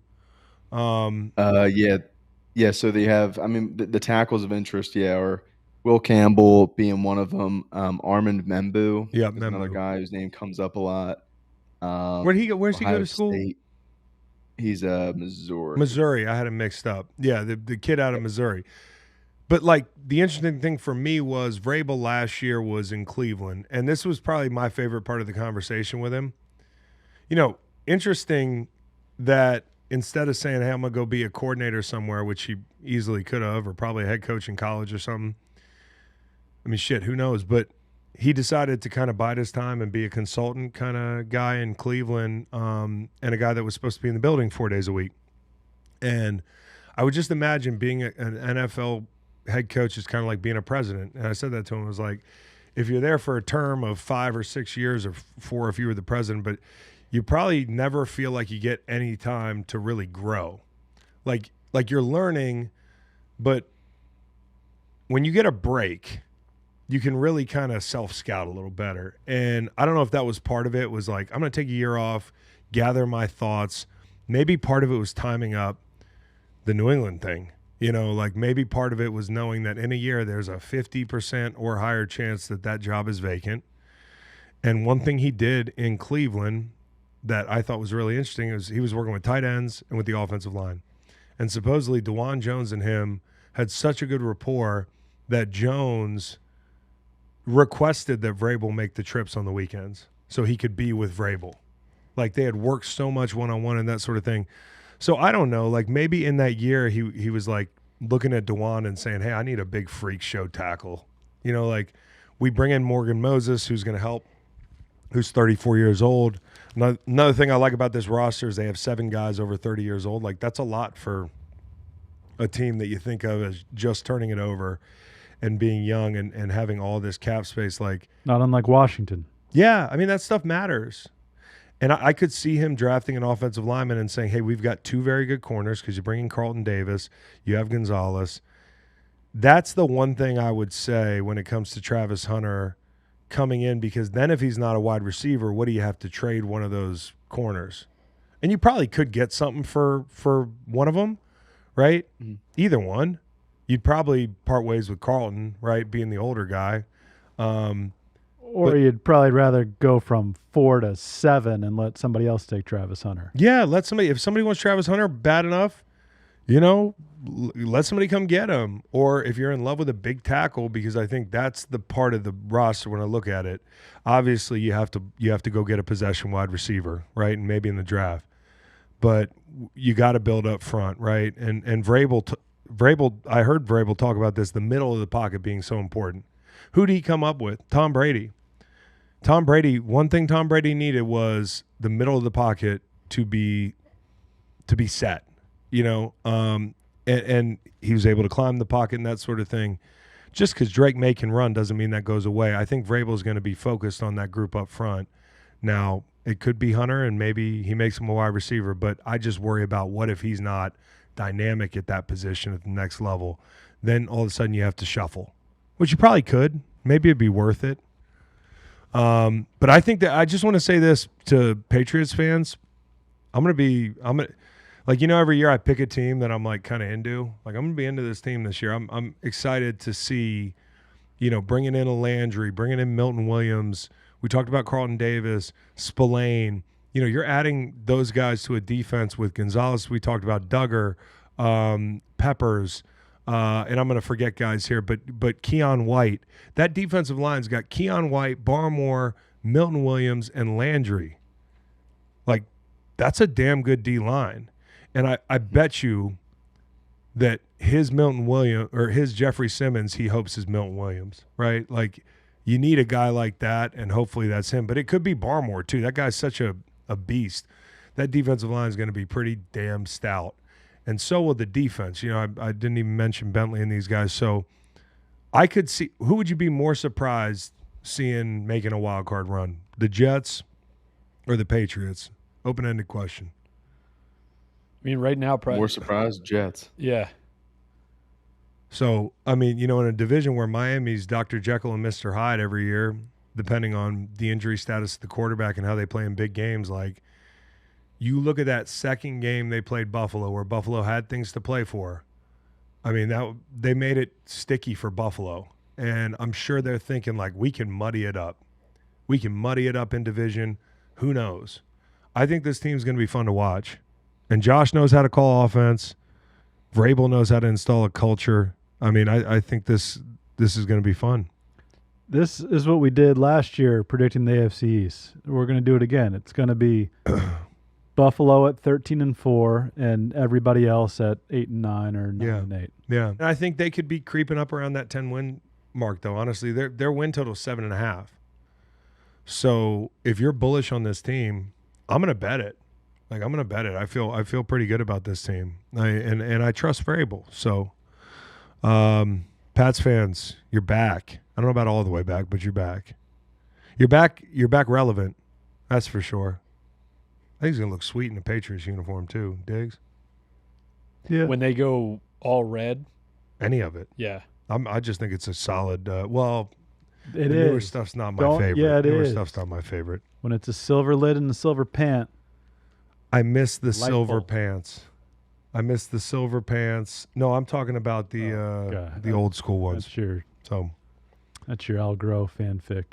Yeah. So they have. The tackles of interest. Yeah, or Will Campbell being one of them. Armand Membu. Yeah, another guy whose name comes up a lot. Where's he go to school? State. He's Missouri. Missouri. I had him mixed up. Yeah, the kid out of Missouri. But, like, the interesting thing for me was Vrabel last year was in Cleveland, and this was probably my favorite part of the conversation with him. Interesting that instead of saying, hey, I'm going to go be a coordinator somewhere, which he easily could have, or probably a head coach in college or something. Who knows? But he decided to kind of bide his time and be a consultant kind of guy in Cleveland, and a guy that was supposed to be in the building 4 days a week. And I would just imagine being an NFL head coach is kind of like being a president. And I said that to him. I was like, if you're there for a term of 5 or 6 years, or 4 if you were the president, but you probably never feel like you get any time to really grow. Like you're learning, but when you get a break, you can really kind of self-scout a little better. And I don't know if that was part of it, was like, I'm going to take a year off, gather my thoughts. Maybe part of it was timing up the New England thing. Like maybe part of it was knowing that in a year there's a 50% or higher chance that job is vacant. And one thing he did in Cleveland that I thought was really interesting is he was working with tight ends and with the offensive line. And supposedly DeJuan Jones and him had such a good rapport that Jones requested that Vrabel make the trips on the weekends so he could be with Vrabel. Like they had worked so much one-on-one and that sort of thing. So I don't know, like maybe in that year he was like looking at DeJuan and saying, hey, I need a big freak show tackle. Like we bring in Morgan Moses, who's going to help, who's 34 years old. Another thing I like about this roster is they have 7 guys over 30 years old. Like that's a lot for a team that you think of as just turning it over. and being young and having all this cap space, like Not unlike Washington. yeah, I mean that stuff matters. And I could see him drafting an offensive lineman and saying, hey, we've got 2 very good corners because you bring in Carlton Davis, you have Gonzalez. That's the one thing I would say when it comes to Travis Hunter coming in, because then if he's not a wide receiver, what do you have to trade one of those corners? And you probably could get something for one of them, right? Mm-hmm. Either one. You'd probably part ways with Carlton, right, being the older guy. Or you'd probably rather go from 4 to 7 and let somebody else take Travis Hunter. Yeah, if somebody wants Travis Hunter bad enough, let somebody come get him. Or if you're in love with a big tackle, because I think that's the part of the roster when I look at it. Obviously, you have to go get a possession wide receiver, right, and maybe in the draft. But you got to build up front, right? And Vrabel, I heard Vrabel talk about this, the middle of the pocket being so important. Who did he come up with? Tom Brady. One thing Tom Brady needed was the middle of the pocket to be set, and he was able to climb the pocket and that sort of thing. Just because Drake May can run doesn't mean that goes away. I think Vrabel is going to be focused on that group up front. Now, it could be Hunter, and maybe he makes him a wide receiver, but I just worry about what if he's not dynamic at that position at the next level. Then all of a sudden you have to shuffle, which you probably could. Maybe it'd be worth it. But I think that I just want to say this to Patriots fans. Every year I pick a team that I'm like kind of into. Like I'm going to be into this team this year. I'm excited to see, bringing in a Landry, bringing in Milton Williams. We talked about Carlton Davis, Spillane. You're adding those guys to a defense with Gonzalez. We talked about Duggar, Peppers, and I'm going to forget guys here, but Keon White. That defensive line's got Keon White, Barmore, Milton Williams, and Landry. Like, that's a damn good D-line. And I bet you that his Milton Williams or his Jeffrey Simmons, he hopes is Milton Williams, right? Like, you need a guy like that, and hopefully that's him. But it could be Barmore, too. That guy's such a beast. That defensive line is going to be pretty damn stout. And so will the defense. I didn't even mention Bentley and these guys. So I could see – who would you be more surprised seeing making a wild card run? The Jets or the Patriots? Open-ended question. I mean, right now, probably more surprised, Jets. Yeah. So, I mean, in a division where Miami's Dr. Jekyll and Mr. Hyde every year, depending on the injury status of the quarterback and how they play in big games, like you look at that second game they played Buffalo where Buffalo had things to play for. I mean, they made it sticky for Buffalo. And I'm sure they're thinking, like, we can muddy it up. We can muddy it up in division. Who knows? I think this team's going to be fun to watch. And Josh knows how to call offense. Vrabel knows how to install a culture. I mean, I think this is going to be fun. This is what we did last year predicting the AFC East. We're going to do it again. It's going to be Buffalo at 13-4 and everybody else at 8-9 or 9-8. Yeah. And I think they could be creeping up around that 10-win mark, though. Honestly, their win total is 7.5. So if you're bullish on this team, I'm going to bet it. Like, I'm going to bet it. I feel pretty good about this team. And I trust Vrabel. So, Pats fans, you're back. I don't know about all the way back, but you're back. You're back relevant. That's for sure. I think he's going to look sweet in a Patriots uniform too, Diggs. Yeah. When they go all red. Any of it. Yeah. I just think it's a solid It the newer stuff's not my favorite. Yeah, it newer is. Stuff's not my favorite. When it's a silver lid and a silver pant. I miss the Light silver bulb. pants. I miss the silver pants. No, I'm talking about the old school ones. That's your Al Groh fanfic.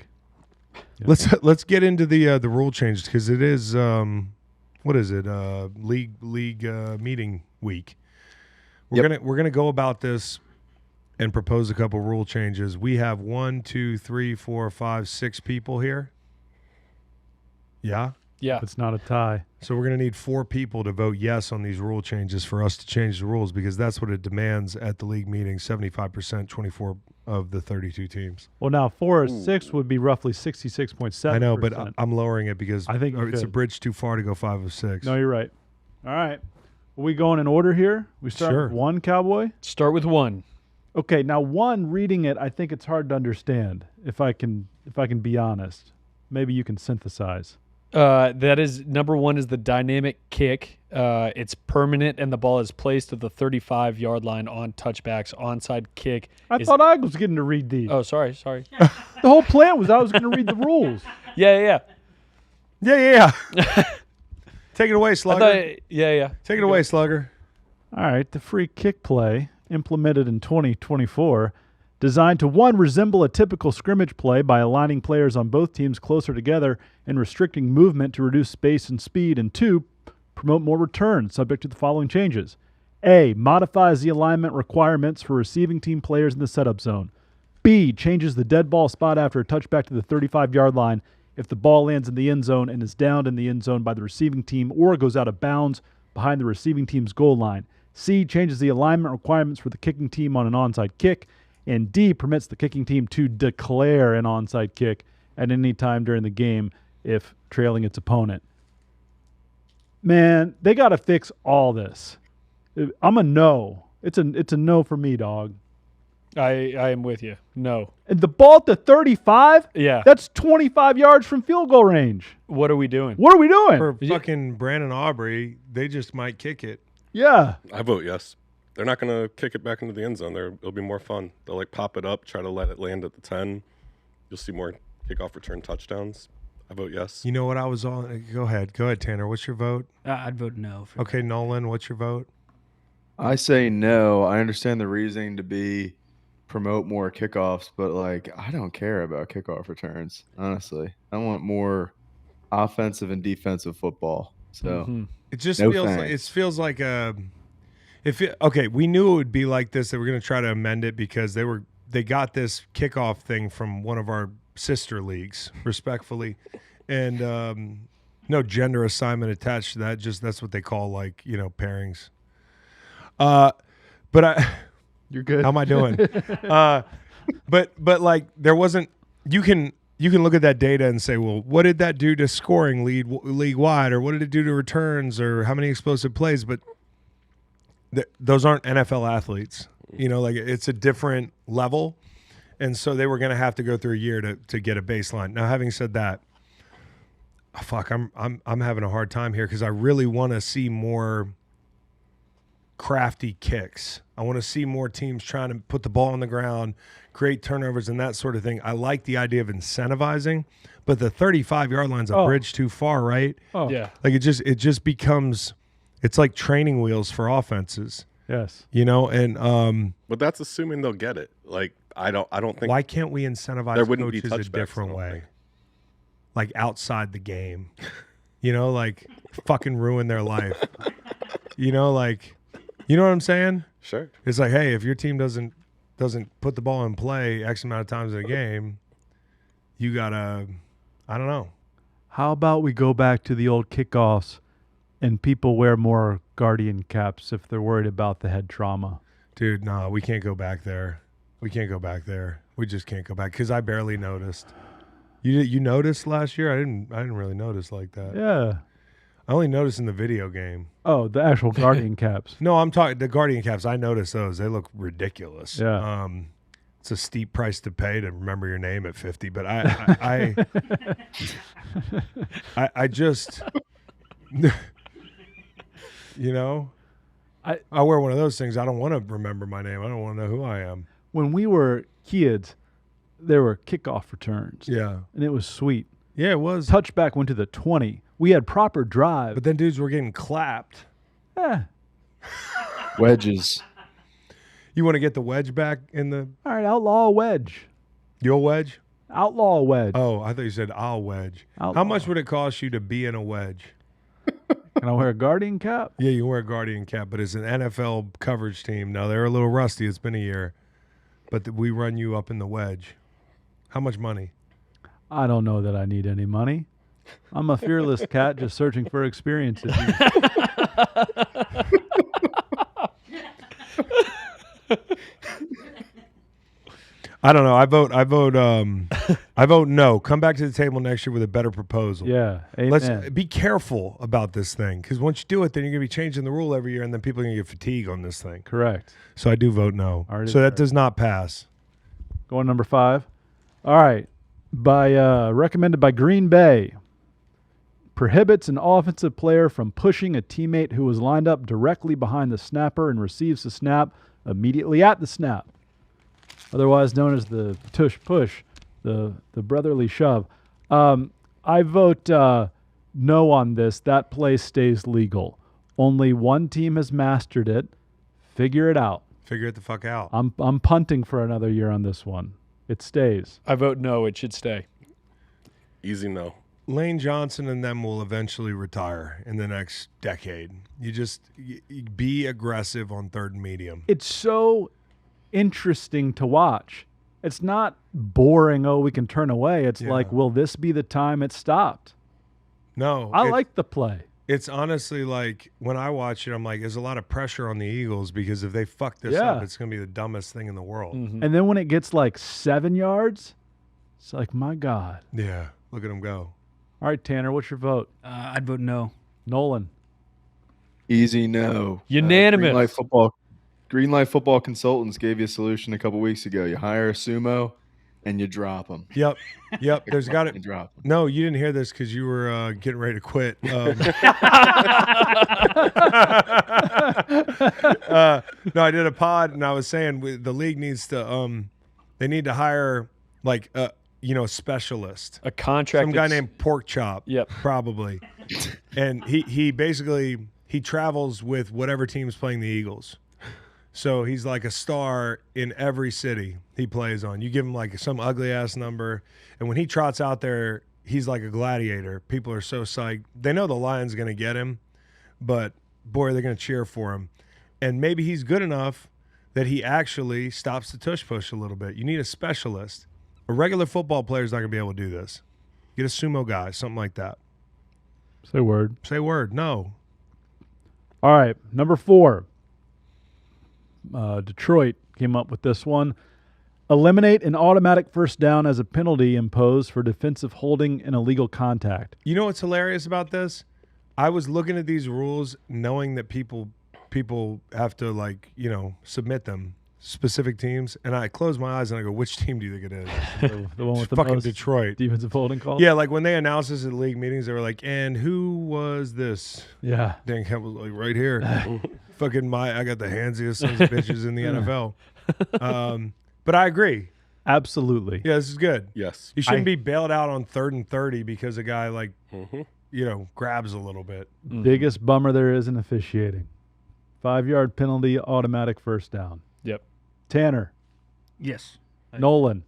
Yeah. Let's get into the rule change because it is what is it? League meeting week. We're gonna go about this and propose a couple rule changes. We have 1, 2, 3, 4, 5, 6 people here. Yeah. Yeah. It's not a tie. So we're going to need 4 people to vote yes on these rule changes for us to change the rules because that's what it demands at the league meeting, 75%, 24 of the 32 teams. Well, now 4 or 6 would be roughly 66.7%. I know, but I'm lowering it because I think it's a bridge too far to go 5 of 6. No, you're right. All right. Are we going in order here? We start Sure. with 1, Cowboy? Start with 1. Okay, now one, reading it, I think it's hard to understand. If I can be honest, maybe you can synthesize. That is number one is the dynamic kick. It's permanent and the ball is placed at the 35-yard line on touchbacks. Onside kick. I thought I was getting to read these. Oh, sorry. The whole plan was I was going to read the rules. Yeah. Yeah. Take it away, Slugger. Yeah. Take it away, Slugger. All right, the free kick play implemented in 2024, designed to, 1, resemble a typical scrimmage play by aligning players on both teams closer together and restricting movement to reduce space and speed, and 2, promote more returns, subject to the following changes. A, modifies the alignment requirements for receiving team players in the setup zone. B, changes the dead ball spot after a touchback to the 35-yard line if the ball lands in the end zone and is downed in the end zone by the receiving team or goes out of bounds behind the receiving team's goal line. C, changes the alignment requirements for the kicking team on an onside kick. And D, permits the kicking team to declare an onside kick at any time during the game if trailing its opponent. Man, they got to fix all this. I'm a no. It's a no for me, dog. I am with you. No. And the ball at the 35? Yeah. That's 25 yards from field goal range. What are we doing? What are we doing? For fucking Brandon Aubrey, they just might kick it. Yeah. I vote yes. They're not going to kick it back into the end zone. It'll be more fun. They'll pop it up, try to let it land at the 10. You'll see more kickoff return touchdowns. I vote yes. You know what I was on? Go ahead, Tanner. What's your vote? I'd vote no. Okay, Nolan, what's your vote? I say no. I understand the reasoning to be promote more kickoffs, but I don't care about kickoff returns, honestly. I want more offensive and defensive football. So it just no feels like okay, we knew it would be like this. They were going to try to amend it because they got this kickoff thing from one of our sister leagues, respectfully, and no gender assignment attached to that. Just that's what they call pairings. But You're good. how am I doing? But there wasn't. You can look at that data and say, well, what did that do to scoring league wide, or what did it do to returns, or how many explosive plays? But those aren't NFL athletes. It's a different level, and so they were going to have to go through a year to get a baseline. Now, having said that, I'm having a hard time here because I really want to see more crafty kicks. I want to see more teams trying to put the ball on the ground, create turnovers, and that sort of thing. I like the idea of incentivizing, but the 35-yard line's a bridge too far, right? Oh. Yeah. It just becomes. It's like training wheels for offenses. Yes. And But that's assuming they'll get it. I don't think. why can't we incentivize There wouldn't be coaches a touchbacks, different I don't way? think. Like outside the game. Fucking ruin their life. You know what I'm saying? Sure. It's like, hey, if your team doesn't put the ball in play X amount of times in a game, you gotta, I don't know. How about we go back to the old kickoffs and people wear more guardian caps if they're worried about the head trauma? Dude, no, we can't go back there. We can't go back there. We just can't go back because I barely noticed. You noticed last year? I didn't really notice like that. Yeah. I only noticed in the video game. Oh, the actual guardian caps. No, I'm talking the guardian caps. I noticed those. They look ridiculous. Yeah. It's a steep price to pay to remember your name at 50, but I just I wear one of those things. I don't want to remember my name. I don't want to know who I am. When we were kids, there were kickoff returns. Yeah. And it was sweet. Yeah, it was. Touchback went to the 20. We had proper drive. But then dudes were getting clapped. wedges. You want to get the wedge back in the All right, outlaw a wedge. your wedge? Outlaw a wedge. Oh, I thought you said I'll wedge. How Outlaw. much would it cost you to be in a wedge? Can I wear a guardian cap? Yeah, you wear a guardian cap, but it's an NFL coverage team. Now, they're a little rusty. It's been a year. But we run you up in the wedge. How much money? I don't know that I need any money. I'm a fearless cat just searching for experiences. I don't know. I vote no. Come back to the table next year with a better proposal. Yeah. Amen. Let's be careful about this thing, because once you do it, then you're gonna be changing the rule every year, and then people are gonna get fatigue on this thing. Correct. So I do vote no. Already So that there. does not pass. Going number 5. All right. Recommended by Green Bay. Prohibits an offensive player from pushing a teammate who was lined up directly behind the snapper and receives the snap immediately at the snap. Otherwise known as the tush push, the brotherly shove. I vote no on this. That play stays legal. Only one team has mastered it. Figure it out. Figure it the fuck out. I'm punting for another year on this one. It stays. I vote no. It should stay. Easy no. Lane Johnson and them will eventually retire in the next decade. You just be aggressive on third and medium. It's so interesting to watch. It's not boring, oh, we can turn away. It's like, will this be the time it stopped? No. I like the play. It's honestly like, when I watch it, I'm like, there's a lot of pressure on the Eagles, because if they fuck this up, it's going to be the dumbest thing in the world. Mm-hmm. And then when it gets like 7 yards, it's like, my God. Yeah. Look at them go. All right, Tanner, what's your vote? I'd vote no. Nolan. Easy no. Unanimous. Green Light Football Consultants gave you a solution a couple weeks ago. You hire a sumo and you drop them. Yep. There's got You it. drop 'em. No, you didn't hear this because you were getting ready to quit. No, I did a pod, and I was saying the league needs to they need to hire like a specialist, A contract. some guy named Pork Chop. Yep. Probably. And he basically travels with whatever team's playing the Eagles. So he's like a star in every city he plays on. You give him like some ugly ass number, and when he trots out there, he's like a gladiator. People are so psyched. They know the Lions going to get him, but boy, they're going to cheer for him. And maybe he's good enough that he actually stops the tush push a little bit. You need a specialist. A regular football player is not going to be able to do this. Get a sumo guy, something like that. Say word. Say word. No. All right, number 4. Detroit came up with this one. Eliminate an automatic first down as a penalty imposed for defensive holding and illegal contact. You know what's hilarious about this? I was looking at these rules knowing that people have to submit them, specific teams, and I close my eyes and I go, which team do you think it is? The one with the fucking most Detroit. defensive holding calls? Yeah, like when they announced this at league meetings, they were like, and who was this? Yeah. Dan Campbell was like, right here. I got the handsiest sons of bitches in the NFL. But I agree. Absolutely. Yeah, this is good. Yes. You shouldn't be bailed out on 3rd and 30 because a guy grabs a little bit. Biggest bummer there is in officiating. 5-yard penalty, automatic first down. Yep. Tanner. Yes. Nolan.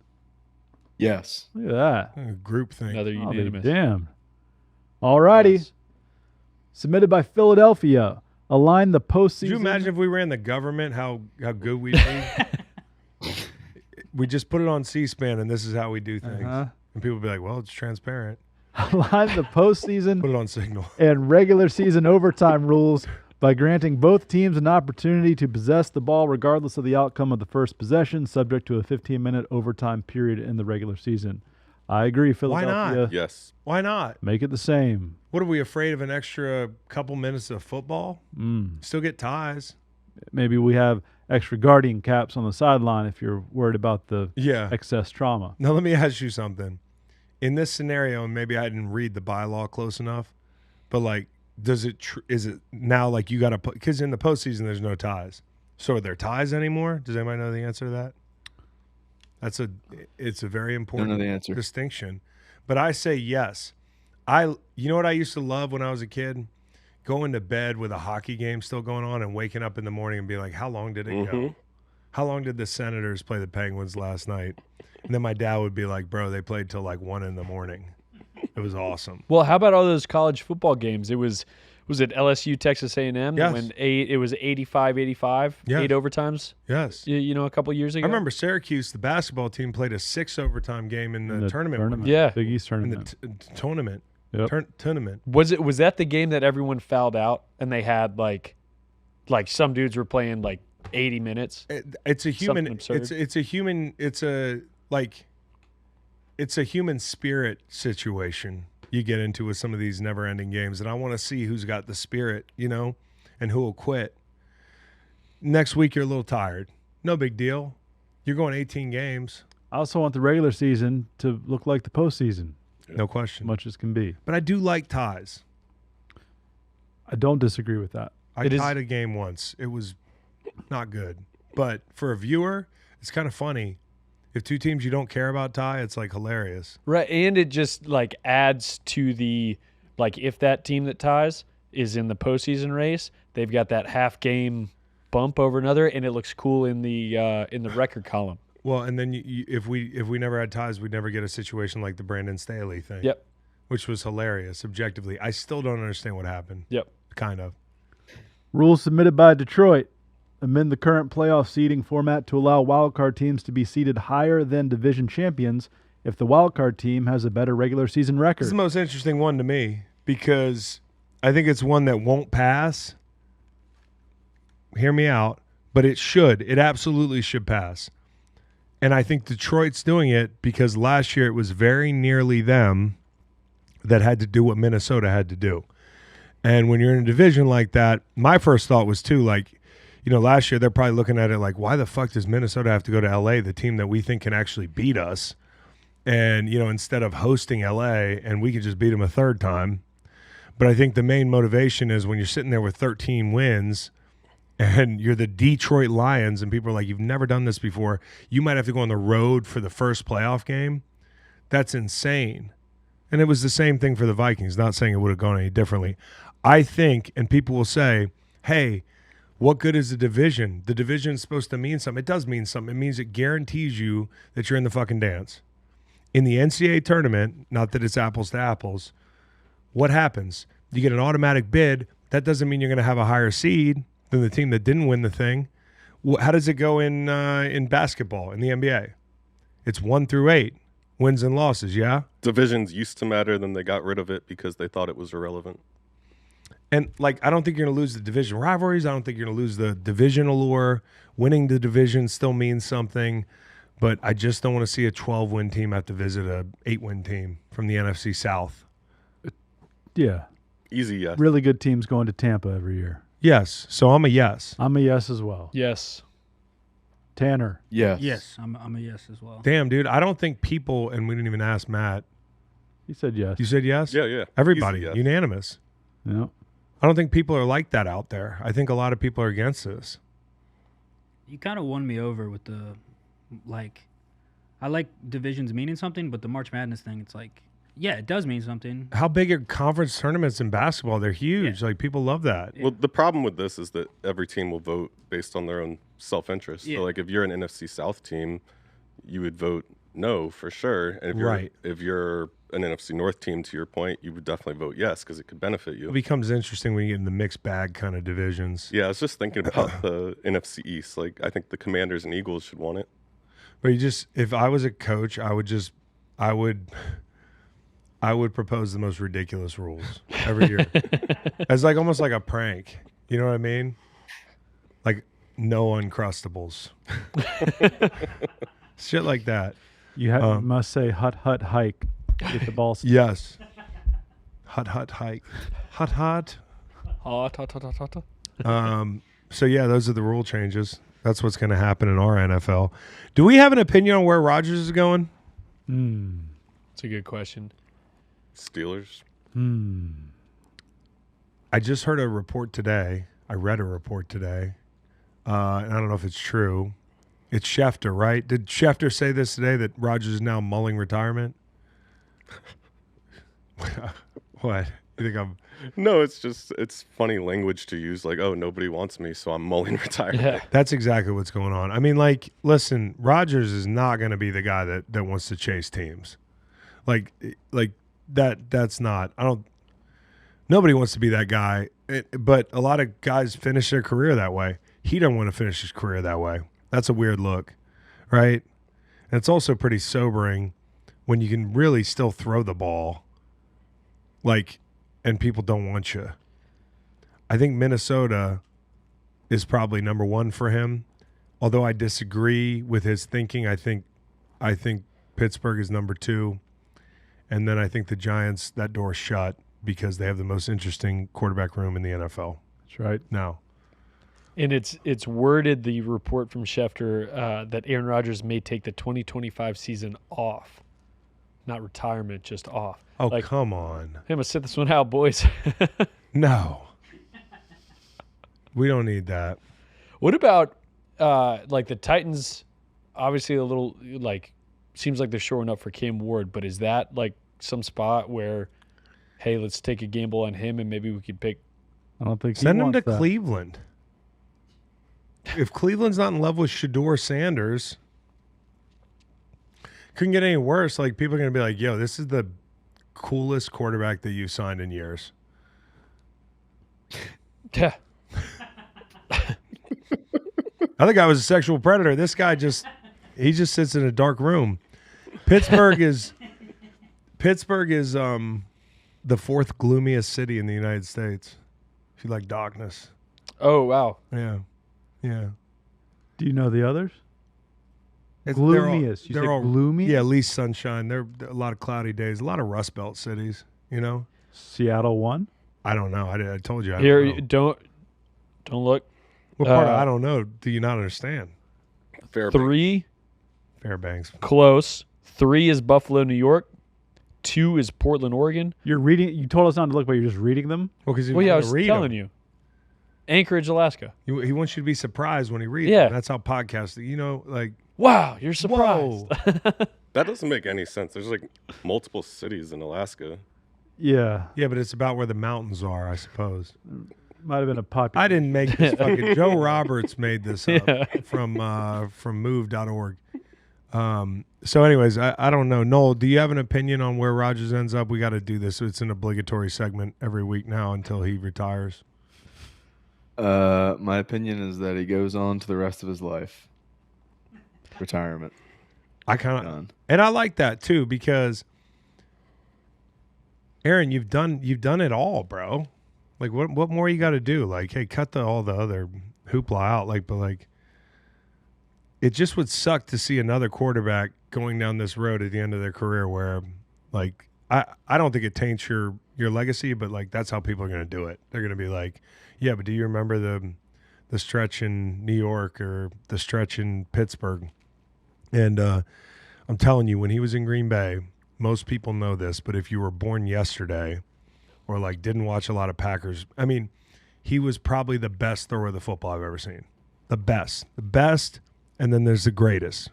Yes. Look at that. Group thing. Another I'll be unanimous. damned. All righty. Yes. Submitted by Philadelphia. Align the postseason. Could you imagine if we ran the government, how good we'd be? We just put it on C-SPAN, and this is how we do things. And people would be like, well, it's transparent. Align the postseason Put it on Signal. and regular season overtime rules by granting both teams an opportunity to possess the ball regardless of the outcome of the first possession, subject to a 15-minute overtime period in the regular season. I agree, Philadelphia. Why not? Yes. Why not? Make it the same. What are we afraid of, an extra couple minutes of football? Still get ties. Maybe we have extra guardian caps on the sideline if you're worried about the Yeah. excess trauma. Now, let me ask you something. In this scenario, and maybe I didn't read the bylaw close enough, but like, is it now like you got to put, because in the postseason there's no ties. So are there ties anymore? Does anybody know the answer to that? It's a very important Don't know the answer. distinction. But I say yes. You know what I used to love when I was a kid? Going to bed with a hockey game still going on and waking up in the morning and being like, how long did it go? How long did the Senators play the Penguins last night? And then my dad would be like, bro, they played till like 1 a.m. It was awesome. Well, how about all those college football games? It was it LSU, Texas A&M? Yes. When it was 85-85, Yes. 8 overtimes? Yes. A couple years ago? I remember Syracuse, the basketball team, played a 6 overtime game in the tournament. Yeah. Big East In tournament. the tournament. Yep. Tournament. Was that the game that everyone fouled out and they had like some dudes were playing like 80 minutes. It's a human. Something absurd. It's a human. It's a human spirit situation you get into with some of these never-ending games, and I want to see who's got the spirit, and who will quit. Next week you're a little tired. No big deal. You're going 18 games. I also want the regular season to look like the postseason. No question. Much as can be. But I do like ties. I don't disagree with that. I tied a game once. It was not good. But for a viewer, it's kind of funny. If two teams you don't care about tie, it's like hilarious. Right, and it just like adds to the if that team that ties is in the postseason race, they've got that half game bump over another, and it looks cool in the record column. Well, and then if we never had ties, we'd never get a situation like the Brandon Staley thing. Yep. Which was hilarious, objectively. I still don't understand what happened. Yep. Kind of. Rules submitted by Detroit. Amend the current playoff seeding format to allow wildcard teams to be seeded higher than division champions if the wildcard team has a better regular season record. This is the most interesting one to me because I think it's one that won't pass. Hear me out. But it should. It absolutely should pass. And I think Detroit's doing it because last year it was very nearly them that had to do what Minnesota had to do. And when you're in a division like that, my first thought was too, last year they're probably looking at it like, why the fuck does Minnesota have to go to L.A., the team that we think can actually beat us? And, instead of hosting L.A., and we could just beat them a third time. But I think the main motivation is when you're sitting there with 13 wins and you're the Detroit Lions and people are like, you've never done this before. You might have to go on the road for the first playoff game. That's insane. And it was the same thing for the Vikings, not saying it would have gone any differently. I think, and people will say, hey, what good is the division? The division is supposed to mean something. It does mean something. It means it guarantees you that you're in the fucking dance. In the NCAA tournament, not that it's apples to apples, what happens? You get an automatic bid. That doesn't mean you're going to have a higher seed than the team that didn't win the thing. How does it go in basketball, in the NBA? It's 1 through 8, wins and losses, yeah? Divisions used to matter, then they got rid of it because they thought it was irrelevant. And, I don't think you're going to lose the division rivalries. I don't think you're going to lose the division allure. Winning the division still means something. But I just don't want to see a 12-win team have to visit a 8-win team from the NFC South. Yeah. Easy yes. Really good teams going to Tampa every year. Yes. So I'm a yes. I'm a yes as well. Yes. Tanner. Yes. Yes, I'm a yes as well. Damn, dude. I don't think people, and we didn't even ask Matt. He said yes. You said yes? Yeah. Everybody. Easy yes. Unanimous. Yeah. I don't think people are like that out there. I think a lot of people are against this. You kind of won me over with the, I like divisions meaning something, but the March Madness thing, it's like, yeah, it does mean something. How big are conference tournaments in basketball? They're huge. Yeah. People love that. Well, the problem with this is that every team will vote based on their own self-interest. Yeah. So, if you're an NFC South team, you would vote no for sure. And if you're an NFC North team, to your point, you would definitely vote yes because it could benefit you. It becomes interesting when you get in the mixed bag kind of divisions. Yeah, I was just thinking about the NFC East. I think the Commanders and Eagles should want it. But if I was a coach, I would propose the most ridiculous rules every year. As almost like a prank. You know what I mean? No Uncrustables. Shit like that. You must say hut hike. Get the ball. Yes. Hut hike. Hut. Hot. So yeah, those are the rule changes. That's what's going to happen in our NFL. Do we have an opinion on where Rodgers is going? That's a good question. Steelers. I just heard a report today. I read a report today. And I don't know if it's true. It's Schefter, right? Did Schefter say this today that Rodgers is now mulling retirement? What? You think I'm... No, it's funny language to use. Oh, nobody wants me, so I'm mulling retirement. Yeah. That's exactly what's going on. I mean, listen, Rodgers is not going to be the guy that wants to chase teams. That's not... Nobody wants to be that guy. But a lot of guys finish their career that way. He doesn't want to finish his career that way. That's a weird look, right? And it's also pretty sobering when you can really still throw the ball, and people don't want you. I think Minnesota is probably number one for him. Although I disagree with his thinking, I think Pittsburgh is number two, and then I think the Giants, that door's shut because they have the most interesting quarterback room in the NFL. That's right. Now, And it's worded, the report from Schefter, that Aaron Rodgers may take the 2025 season off. Not retirement, just off. oh, Like, come on. I'm going to sit this one out, boys. No. We don't need that. What about like the Titans? Obviously, a little like seems like they're showing up for Cam Ward, but is that like some spot where, hey, let's take a gamble on him and maybe we could pick? I don't think Send he him to wants that. Cleveland. If Cleveland's not in love with Shador Sanders, couldn't get any worse. Like, people are going to be like, yo, this is the coolest quarterback that you've signed in years. Yeah, Other guy was a sexual predator. This guy just sits in a dark room. Pittsburgh is the fourth gloomiest city in the United States. If you like darkness. Oh wow. Yeah. Yeah. Do you know the others? They're all- Gloomiest. You they're said all- gloomy? Yeah, least sunshine. There are a lot of cloudy days, a lot of Rust Belt cities, you know? Seattle won? I don't know. I told you. I Here, don't know. don't look. What part of uh, I don't know do you not understand? Fair 3 Fairbanks. close. 3 is Buffalo, New York. 2 is Portland, Oregon. You're reading. You told us not to look, but you're just reading them. Well, because Well, yeah, I was telling you. Anchorage, Alaska. He wants you to be surprised when he reads Yeah. them. That's how podcasting, you know, like, Wow, you're surprised. whoa. That doesn't make any sense. There's like multiple cities in Alaska. Yeah, Yeah, but it's about where the mountains are, I suppose. might have been a popular. I didn't make this fucking. Joe Roberts made this up Yeah. from move.org. So anyways, I don't know. Noel, do you have an opinion on where Rodgers ends up? We got to do this. It's an obligatory segment every week now until he retires. My opinion is that he goes on to the rest of his life. Retirement. I kind of, Done. and I like that too because, Aaron, you've done it all, bro. Like, what more you got to do? Like, hey, cut all the other hoopla out. Like, but like, it just would suck to see another quarterback going down this road at the end of their career where, like, I don't think it taints your legacy, but like that's how people are going to do it. They're going to be like, yeah, but do you remember the stretch in New York or the stretch in Pittsburgh? And I'm telling you, when he was in Green Bay, most people know this, but if you were born yesterday or like didn't watch a lot of Packers, I mean, he was probably the best thrower of the football I've ever seen. The best, and then there's the greatest.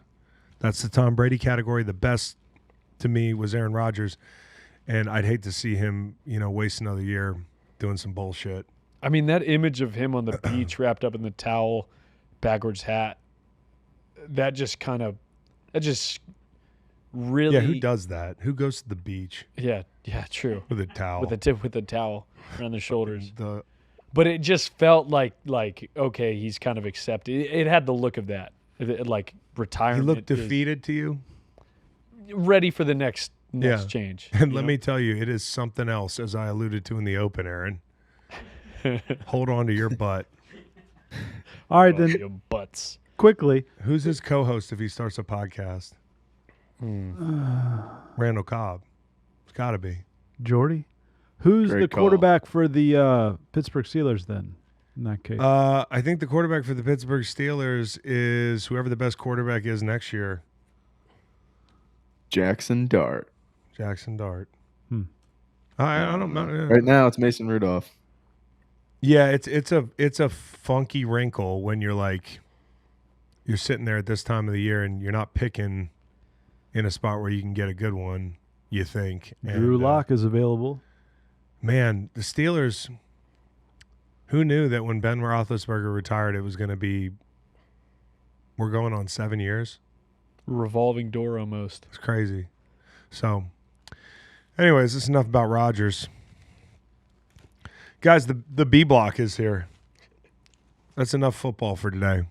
That's the Tom Brady category. The best to me was Aaron Rodgers, and I'd hate to see him, waste another year doing some bullshit. I mean, that image of him on the beach wrapped up in the towel, backwards hat, that just really. Yeah, who does that? Who goes to the beach Yeah, true. with a towel? With the towel around the shoulders. The But it just felt like okay, he's kind of accepted. It had the look of that, like he retirement. looked is defeated to you. ready for the next Yeah. change. And you let know? me tell you, it is something else, as I alluded to in the open, Aaron. Hold on to your butt. All right, Oh, then your butts. quickly. Who's his co-host if he starts a podcast? Randall Cobb. It's got to be. Jordy, who's Great the call. quarterback for the Pittsburgh Steelers then? In that case, I think the quarterback for the Pittsburgh Steelers is whoever the best quarterback is next year, Jackson Dart. Jackson Dart. I don't know. Right now, it's Mason Rudolph. Yeah, it's a funky wrinkle when you're sitting there at this time of the year and you're not picking in a spot where you can get a good one. You think Drew And, Lock is available. Man, the Steelers. Who knew that when Ben Roethlisberger retired, it was going to be? We're going on 7 years. Revolving door almost. It's crazy. So, anyways, that's enough about Rodgers. Guys, the B block is here. That's enough football for today.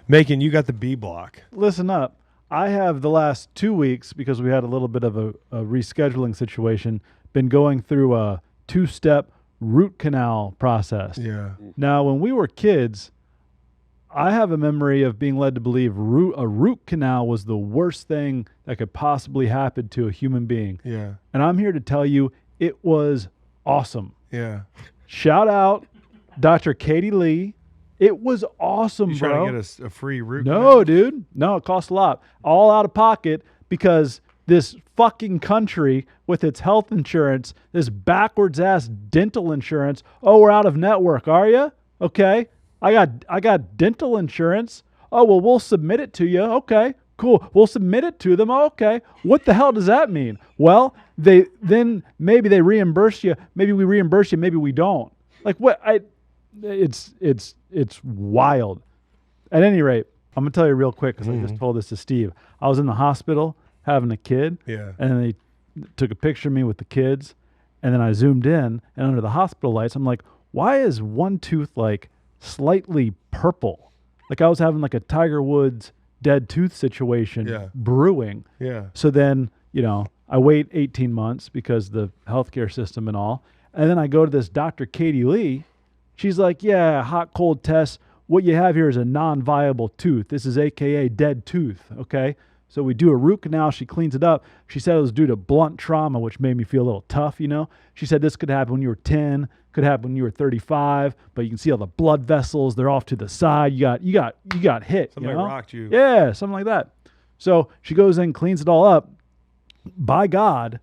Macon, you got the B block. Listen up. I have the last 2 weeks, because we had a little bit of a rescheduling situation, been going through a 2-step root canal processed. Yeah. Now, when we were kids, I have a memory of being led to believe a root canal was the worst thing that could possibly happen to a human being. Yeah. And I'm here to tell you it was awesome. Yeah. Shout out Dr. Katie Lee. It was awesome, You bro. trying to get a free root No, canal? dude. No, it costs a lot. All out of pocket because this fucking country with its health insurance, this backwards ass dental insurance. Oh, we're out of network, are you? Okay. I got dental insurance. Oh, well, we'll submit it to you. Okay. Cool. We'll submit it to them. Okay. What the hell does that mean? Well, maybe they reimburse you. Maybe we reimburse you, maybe we don't. Like what it's wild. At any rate, I'm gonna tell you real quick because I just told this to Steve. I was in the hospital having a kid, Yeah. and they took a picture of me with the kids, and then I zoomed in, and under the hospital lights, I'm like, why is one tooth like slightly purple? Like I was having like a Tiger Woods dead tooth situation brewing. Yeah. So then, I wait 18 months because the healthcare system and all, and then I go to this Dr. Katie Lee. She's like, yeah, hot, cold test. What you have here is a non-viable tooth. This is AKA dead tooth, okay? So we do a root canal. She cleans it up. She said it was due to blunt trauma, which made me feel a little tough, She said this could happen when you were 10, could happen when you were 35, but you can see all the blood vessels. They're off to the side. You got hit. Somebody rocked you. Yeah, something like that. So she goes in, cleans it all up. By God,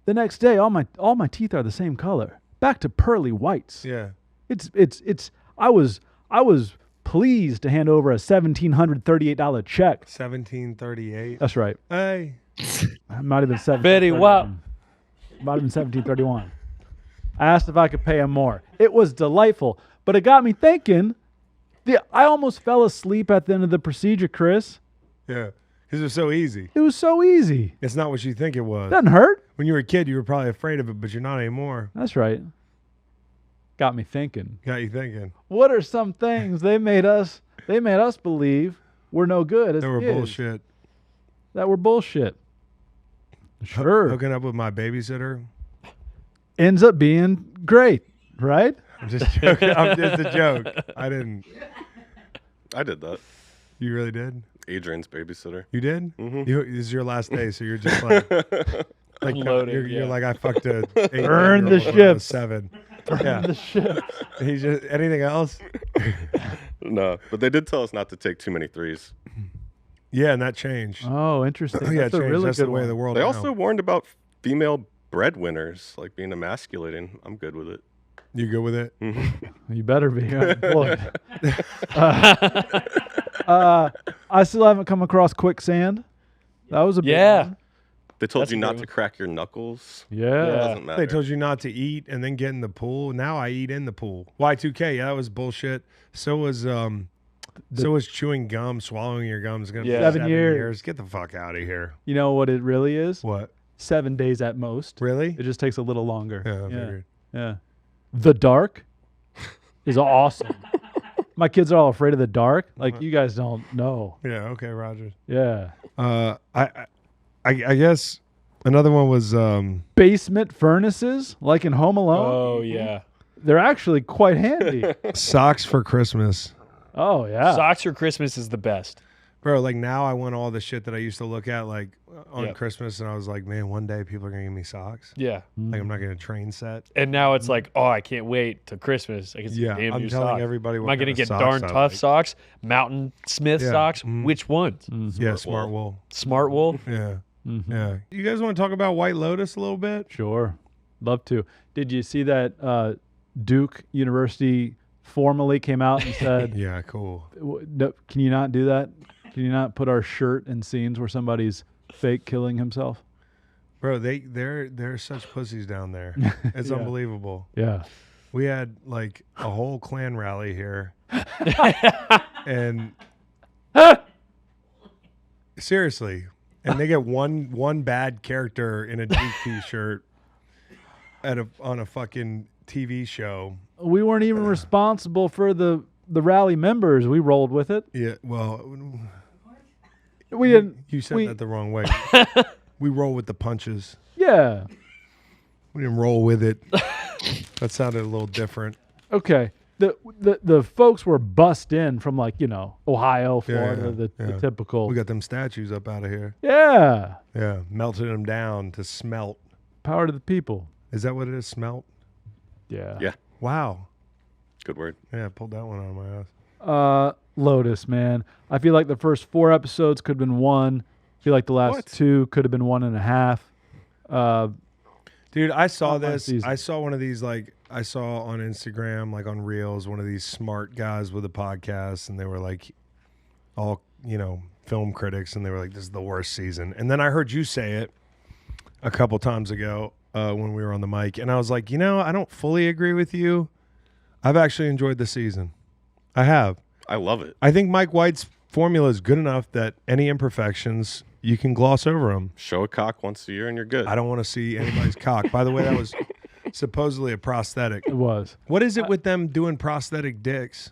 the next day, all my teeth are the same color, back to pearly whites. Yeah. I was pleased to hand over a $1,738 check. 1738. That's right. Hey. It might have been Betty, wow. Might have been 1731. I asked if I could pay him more. It was delightful, but it got me thinking. I almost fell asleep at the end of the procedure, Chris. Yeah. Because it was so easy. It was so easy. It's not what you think it was. Doesn't hurt. When you were a kid, you were probably afraid of it, but you're not anymore. That's right. Got me thinking. Got you thinking. What are some things they made us believe were no good as They were kids? bullshit. That were bullshit. Sure. Hooking up with my babysitter. Ends up being great, right? I'm just joking. It's a joke. I did that. You really did? Adrian's babysitter. You did? Mhm. This is your last day, so you're just like Unloading, you're yeah. like I fucked a 8 Burn the when I was ships. 7. Burn Yeah. the ship. He's just anything else? No, but they did tell us not to take too many threes. Yeah, and that changed. Oh, interesting. Yeah, That's it a changed. really That's good the way one. of the world. They now. also warned about female breadwinners, like being emasculating. I'm good with it. You good with it? You better be. You're unemployed. I still haven't come across quicksand. That was a big Yeah. one. They told That's you a not good to one. crack your knuckles. Yeah. Doesn't matter. They told you not to eat and then get in the pool. Now I eat in the pool. Y2K, yeah, that was bullshit. So was chewing gum, swallowing your gums. Gonna be Yeah. 7 years. Get the fuck out of here. You know what it really is? What? 7 days at most. Really? It just takes a little longer. Yeah, I figured. Yeah. The dark is awesome. My kids are all afraid of the dark. Like, you guys don't know. Yeah. Okay, Rodgers. Yeah. I guess another one was Basement furnaces, like in Home Alone. Oh, yeah. They're actually quite handy. socks for Christmas. Oh, yeah. Socks for Christmas is the best. Bro, like now I want all the shit that I used to look at like on Yep. Christmas, and I was like, man, one day people are gonna give me socks. Yeah. Like I'm not getting a train set. And now it's like, oh, I can't wait till Christmas. I can see Yeah, damn I'm new telling socks. everybody Am what I going to kind of get socks darn I tough like. socks? Mountain Smith Yeah. socks? Mhm. Which ones? Yeah, smart wool. Smart wool? Yeah, Mhm. yeah. You guys want to talk about White Lotus a little bit? Sure. Love to. Did you see that Duke University formally came out and said, Yeah, cool. No, can you not do that? Can you not put our shirt in scenes where somebody's fake killing himself? Bro, they're such pussies down there. It's Yeah. unbelievable. Yeah. We had like a whole Klan rally here, and seriously, and they get one bad character in a Duke T-shirt on a fucking TV show. We weren't even responsible for the rally members. We rolled with it. Yeah, well, We didn't. you said we- that the wrong way. We roll with the punches. Yeah. We didn't roll with it. That sounded a little different. Okay. The folks were bussed in from Ohio, Florida, Yeah, the yeah. typical. We got them statues up out of here. Yeah. Yeah, melted them down to smelt. Power to the people. Is that what it is? Smelt? Yeah. Yeah. Wow. Good word. Yeah, I pulled that one out of my ass. Lotus, man. I feel like the first 4 episodes could have been 1. I feel like the last What? 2 could have been 1.5. Dude, I saw Not my this. season. I saw one of these, I saw on Instagram, on Reels, one of these smart guys with a podcast, and they were all, film critics, and they were like, this is the worst season. And then I heard you say it a couple times ago when we were on the mic, and I was like, I don't fully agree with you. I've actually enjoyed the season. I have. I love it. I think Mike White's formula is good enough that any imperfections, you can gloss over them. Show a cock once a year and you're good. I don't want to see anybody's cock. By the way, that was supposedly a prosthetic. It was. What is it with them doing prosthetic dicks?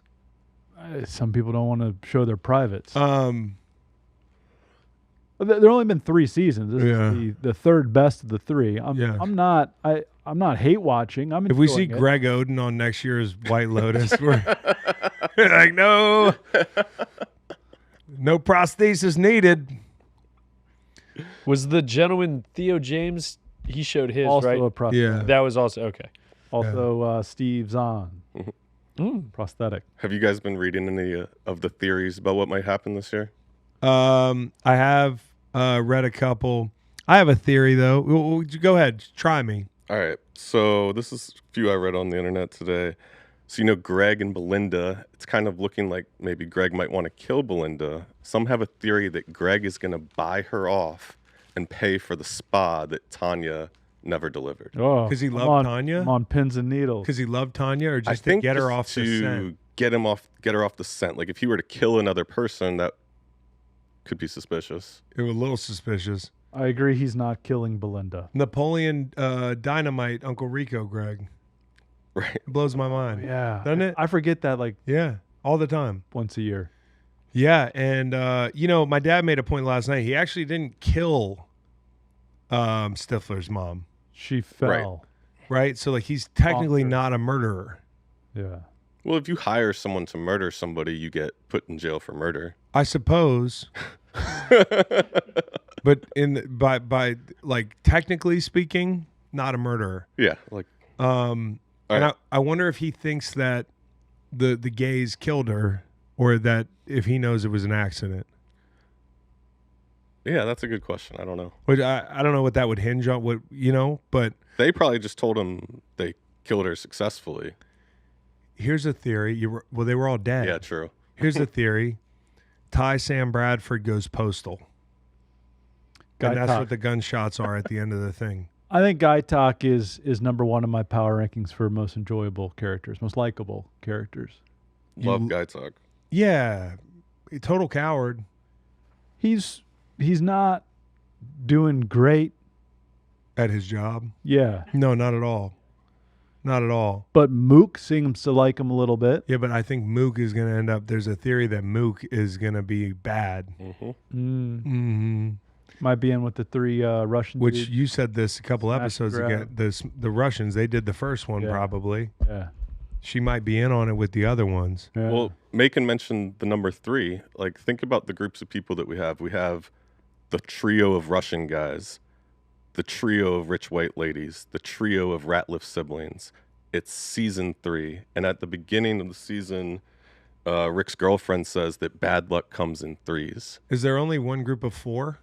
Some people don't want to show their privates. There only been 3 seasons. This is the third best of the 3. I'm not hate watching. I'm if we see enjoying it. Greg Oden on next year's White Lotus, we're like, no prosthesis needed. Was the gentleman Theo James? He showed his, also right? a prosthetic. Yeah. That was also okay. Also Steve Zahn. Prosthetic. Have you guys been reading any of the theories about what might happen this year? I have read a couple. I have a theory though. Go ahead, try me. All right. So this is a few I read on the internet today. So, Greg and Belinda, it's kind of looking like maybe Greg might want to kill Belinda. Some have a theory that Greg is going to buy her off and pay for the spa that Tanya never delivered. Oh, 'Cause he I'm loved on- Tanya? I'm on pins and needles. Because he loved Tanya, or I just to think get her just off the to scent. get her off the scent. Like if he were to kill another person, that could be suspicious. It was a little suspicious. I agree. He's not killing Belinda. Napoleon Dynamite, Uncle Rico, Greg. Right. It blows my mind. Yeah, Doesn't it? I forget that Yeah, all the time. once a year. Yeah, and my dad made a point last night. He actually didn't kill Stifler's mom, She fell. right? So he's technically Author. not a murderer. Yeah. Well, if you hire someone to murder somebody, you get put in jail for murder. I suppose. But by technically speaking, not a murderer. Yeah. Like, And right. I wonder if he thinks that the gays killed her, or that if he knows it was an accident. yeah, that's a good question. I don't know. Which I don't know what that would hinge on. But They probably just told him they killed her successfully. here's a theory. They were all dead. Yeah, true. Here's a theory. Sam Bradford goes postal. Guy And that's talk. what the gunshots are at the end of the thing. I think Guy Talk is number 1 in my power rankings for most enjoyable characters, most likable characters. Love guy talk. Yeah. A total coward. He's not doing great. At his job. Yeah. No, not at all. Not at all. But Mook seems to like him a little bit. Yeah, but I think Mook is going to end up. There's a theory that Mook is going to be bad. Mm-hmm. Might be in with the 3 Russian Which dudes. you said this a couple Smash episodes and ago. grab. The Russians, they did the first one Yeah. probably. Yeah. She might be in on it with the other ones. Yeah. Well, Macon mentioned the number 3. Like, think about the groups of people that we have. We have the trio of Russian guys, the trio of rich white ladies, the trio of Ratliff siblings. It's season 3. And at the beginning of the season, Rick's girlfriend says that bad luck comes in 3s. Is there only one group of 4?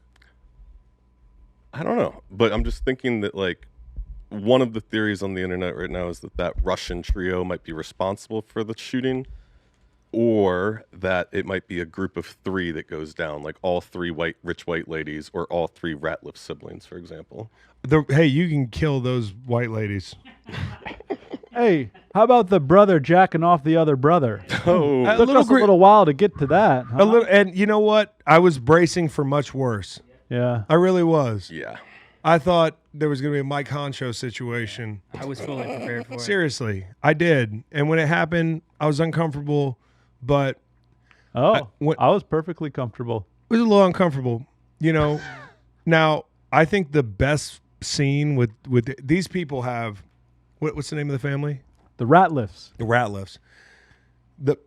I don't know. But I'm just thinking that, like, one of the theories on the internet right now is that Russian trio might be responsible for the shooting, or that it might be a group of 3 that goes down, like all 3 rich white ladies, or all 3 Ratliff siblings, for example. Hey, you can kill those white ladies. Hey, how about the brother jacking off the other brother? Oh, A Took little us a little while to get to that. Huh? A little, and you know what? I was bracing for much worse. Yeah. I really was. yeah. I thought there was going to be a Mike Honcho situation. I was fully prepared for it. Seriously, I did. And when it happened, I was uncomfortable, but Oh, when- I was perfectly comfortable. it was a little uncomfortable. Now, I think the best scene with these people have, What's the name of the family? The Ratliffs. The Ratliffs.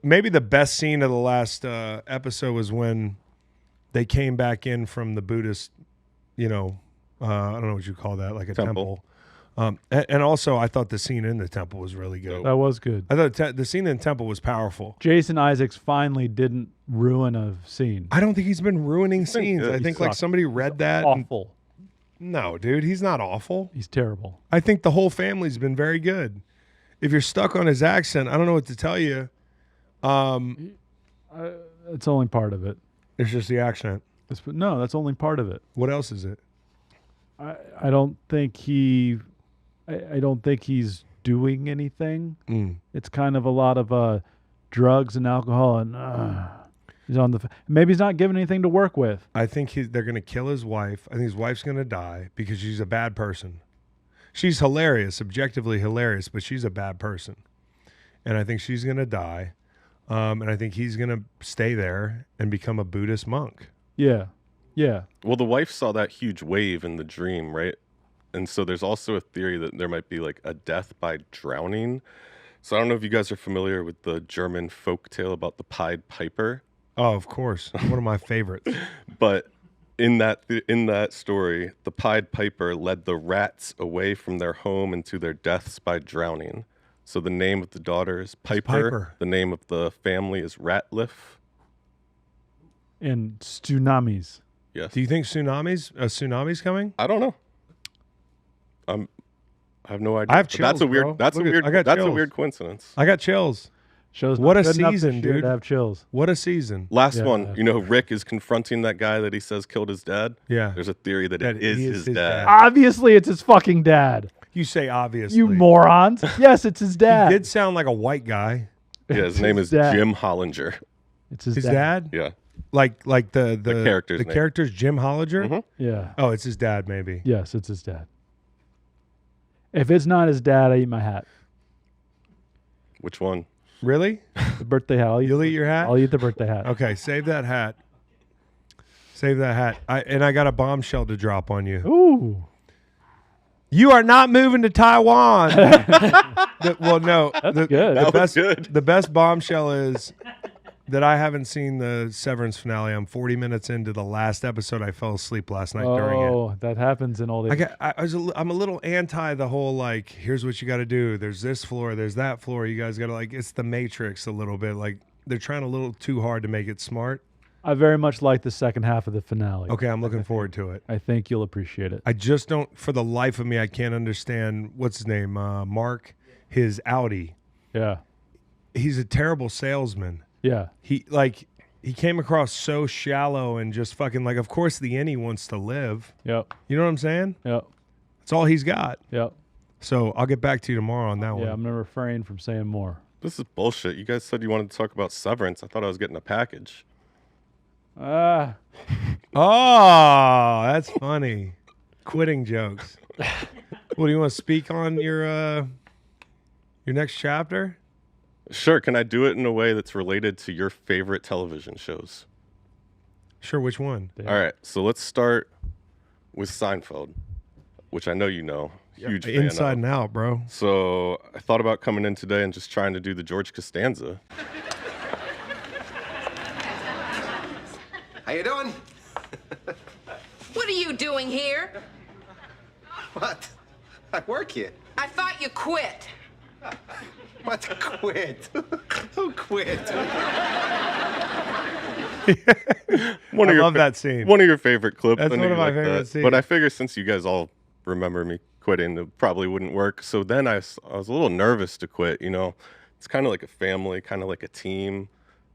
Maybe the best scene of the last episode was when they came back in from the Buddhist, I don't know what you call that, like a temple. And also, I thought the scene in the temple was really good. That was good. I thought the scene in the temple was powerful. Jason Isaacs finally didn't ruin a scene. I don't think he's been ruining scenes. good. I think like somebody read that. Awful. No, dude, he's not awful. He's terrible. I think the whole family's been very good. If you're stuck on his accent, I don't know what to tell you. It's only part of it. It's just the accent. No, that's only part of it. What else is it? I don't think I don't think he's doing anything. It's kind of a lot of drugs and alcohol, and he's on maybe he's not given anything to work with. I think they're going to kill his wife. I think his wife's going to die because she's a bad person. She's hilarious, objectively hilarious, but she's a bad person. And I think she's going to die. And I think he's going to stay there and become a Buddhist monk. Yeah. Yeah. Well, the wife saw that huge wave in the dream, right? And so there's also a theory that there might be like a death by drowning. So I don't know if you guys are familiar with the German folk tale about the Pied Piper. Oh, of course. One of my favorites. But in that story, the Pied Piper led the rats away from their home into their deaths by drowning. So the name of the daughter is Piper. The name of the family is Ratliff. And tsunamis. Yes. Do you think tsunami's coming? I don't know. I have no idea. I have But that's chills, a weird. bro. That's Look a at- weird. I got That's a chills. weird coincidence. I got chills. Shows What a good enough season, this year dude. to have chills. What a season. Last Yeah. one. You know, Rick is confronting that guy that he says killed his dad. Yeah. There's a theory that That it is he is his his dad. dad. Obviously, it's his fucking dad. You say obviously. You morons. Yes, it's his dad. He did sound like a white guy. Yeah, his name is dad. Jim Hollinger. It's his, His dad? Yeah. Like the character's name. character's Jim Hollinger? Mhm. Yeah. Oh, it's his dad maybe. Yes, it's his dad. If it's not his dad, I eat my hat. Which one? Really? The birthday hat. You'll eat your hat? I'll eat the birthday hat. Okay, save that hat. Save that hat. I got a bombshell to drop on you. Ooh. You are not moving to Taiwan. Well, no. That's good. That was good. The best bombshell is that I haven't seen the Severance finale. I'm 40 minutes into the last episode. I fell asleep last night during it. Oh, that happens in all the. I'm a little anti the whole like, here's what you got to do. There's this floor, there's that floor. You guys got to like, it's the Matrix a little bit. Like they're trying a little too hard to make it smart. I very much like the second half of the finale. Okay, I'm looking forward to it. I think you'll appreciate it. I just don't, for the life of me, I can't understand what's his name, Mark, his Audi. Yeah. He's a terrible salesman. Yeah. He came across so shallow and just fucking like, of course the innie wants to live. Yep. You know what I'm saying? Yep. That's all he's got. Yep. So I'll get back to you tomorrow on that one. Yeah, I'm gonna refrain from saying more. This is bullshit. You guys said you wanted to talk about Severance. I thought I was getting a package. Oh, that's funny. Quitting jokes. Well, do you want to speak on your next chapter? Sure. Can I do it in a way that's related to your favorite television shows? Sure, which one? Damn. All right. So let's start with Seinfeld, which I know you know. Huge fan Inside of. and out, bro. So I thought about coming in today and just trying to do the George Costanza. How you doing? What are you doing here? What? I work here. I thought you quit. What? Quit? Who quit? One I of your love that scene. One of your favorite clips. That's I knew one of you my liked favorite that. scenes. But I figure since you guys all remember me quitting, it probably wouldn't work. So then I was a little nervous to quit. You know, it's kind of like a family, kind of like a team,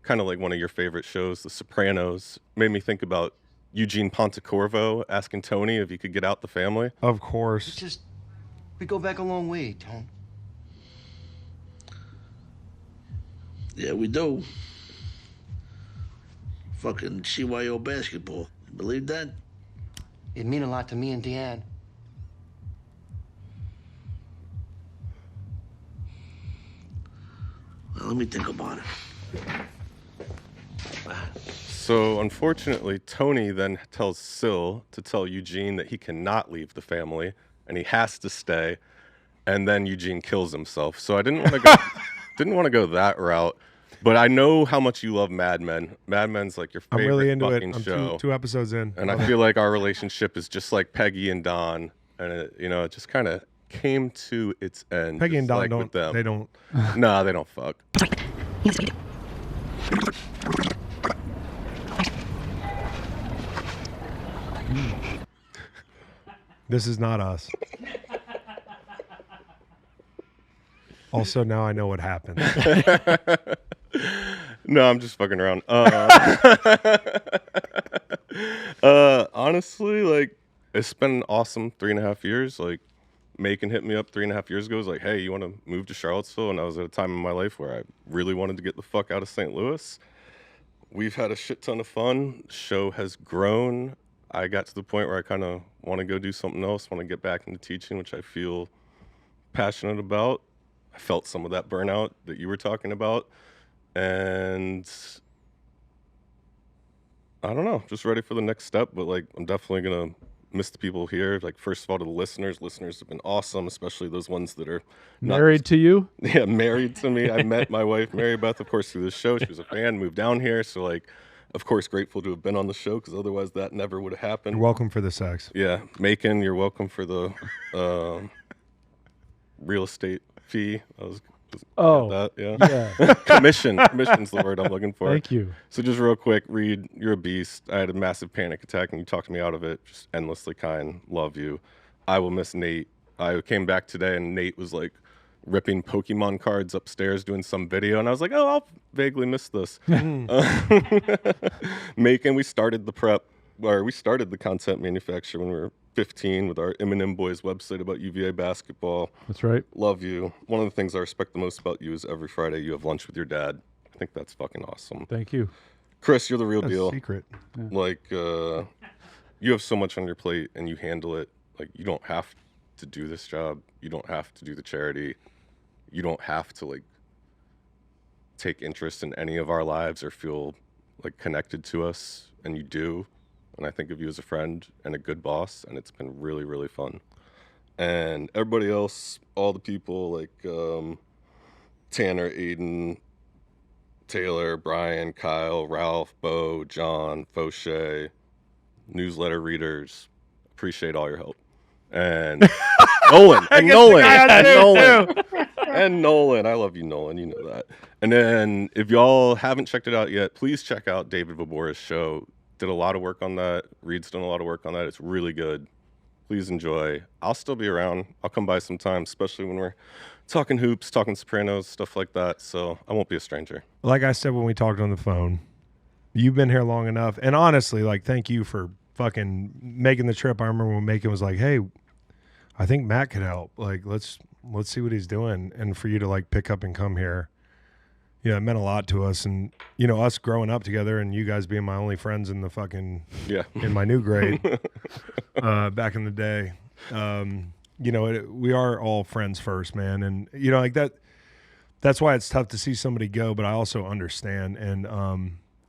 kind of like one of your favorite shows, The Sopranos. Made me think about Eugene Pontecorvo asking Tony if he could get out the family. Of course. We go back a long way, Tom. Yeah, we do. Fucking CYO basketball. You believe that? It mean a lot to me and Deanne. Well, let me think about it. So unfortunately, Tony then tells Syl to tell Eugene that he cannot leave the family and he has to stay. and then Eugene kills himself. So I didn't want to go that route. But I know how much you love Mad Men. Mad Men's like your favorite I'm really into it. fucking I'm show. two episodes in. And I feel like our relationship is just like Peggy and Don, and it just kind of came to its end. Peggy and Don like don't. with them. They don't. No, they don't fuck. This is not us. Also, now I know what happened. No, I'm just fucking around. Honestly, like, it's been an awesome 3.5 years. Like, Macon hit me up 3.5 years ago. Was like, hey, you want to move to Charlottesville? And I was at a time in my life where I really wanted to get the fuck out of St. Louis. We've had a shit ton of fun. The show has grown. I got to the point where I kind of want to go do something else, want to get back into teaching, which I feel passionate about. I felt some of that burnout that you were talking about. And I don't know, just ready for the next step. But like, I'm definitely going to miss the people here. Like, first of all, to the listeners. Listeners have been awesome, especially those ones that are Married to you? Yeah, married to me. I met my wife, Mary Beth, of course, through the show. She was a fan, moved down here. So, like, of course, grateful to have been on the show because otherwise that never would have happened. You're welcome for the sex. Yeah, Macon, you're welcome for the real estate fee. Yeah. Commission's the word I'm looking for. Thank you. So just real quick, Reed, you're a beast. I had a massive panic attack and you talked me out of it. Just endlessly kind. Love you. I will miss Nate. I came back today and Nate was like ripping Pokemon cards upstairs doing some video, and I was like, oh, I'll vaguely miss this. Macon, we started the content manufacture when we were 15 with our Eminem Boys website about UVA basketball. That's right. Love you. One of the things I respect the most about you is every Friday you have lunch with your dad. I think that's fucking awesome. Thank you. Chris, you're the real That's deal. secret. Yeah. Like, you have so much on your plate and you handle it. Like, you don't have to do this job. You don't have to do the charity. You don't have to, like, take interest in any of our lives or feel, like, connected to us. And you do. And I think of you as a friend and a good boss, and it's been really, really fun. And everybody else, all the people like Tanner, Aiden, Taylor, Brian, Kyle, Ralph, Bo, John, Fauché, newsletter readers, appreciate all your help. And Nolan, and Nolan, I love you, Nolan, you know that. And then if y'all haven't checked it out yet, please check out David Vabora's show. Did a lot of work on that. Reed's done a lot of work on that. It's really good. Please enjoy. I'll still be around. I'll come by sometime, especially when we're talking hoops, talking Sopranos, stuff like that. So I won't be a stranger. Like I said when we talked on the phone, you've been here long enough. And honestly, like, thank you for fucking making the trip. I remember when Macon was like, hey, I think Matt could help. Like, let's see what he's doing. And for you to, like, pick up and come here, yeah, it meant a lot to us. And, you know, us growing up together and you guys being my only friends in the fucking, in my new grade back in the day. You know, we are all friends first, man. And, you know, like that's why it's tough to see somebody go, but I also understand.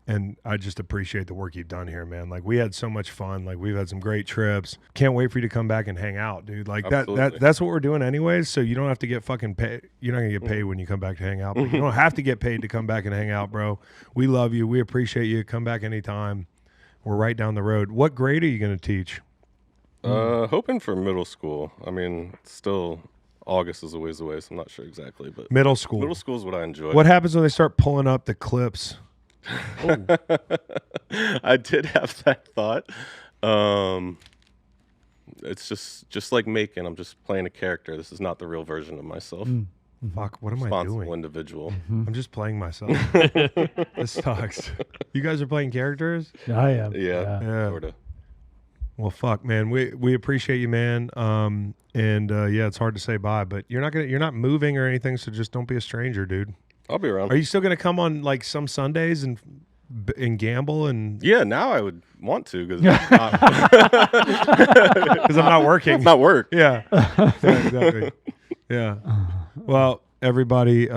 And I just appreciate the work you've done here, man. Like, we had so much fun. Like, we've had some great trips. Can't wait for you to come back and hang out, dude. Like, that's what we're doing anyways. So you don't have to get fucking paid. You're not going to get paid when you come back to hang out. But you don't have to get paid to come back and hang out, bro. We love you. We appreciate you. Come back anytime. We're right down the road. What grade are you going to teach? Hoping for middle school. I mean, still August is a ways away, so I'm not sure exactly. But middle school. Middle school is what I enjoy. What happens when they start pulling up the clips? I did have that thought. It's just like Macon. I'm just playing a character. This is not the real version of myself. Fuck, what am I Responsible doing? Individual. I'm just playing myself. This sucks. You guys are playing characters? I am. Yeah. Sort of. Well, fuck, man. We appreciate you, man. Yeah, it's hard to say bye, but you're not moving or anything, so just don't be a stranger, dude. I'll be around. Are you still gonna come on like some Sundays and gamble and? Yeah, now I would want to because I'm not working. It's not work. Yeah. Exactly. Yeah. Well, everybody,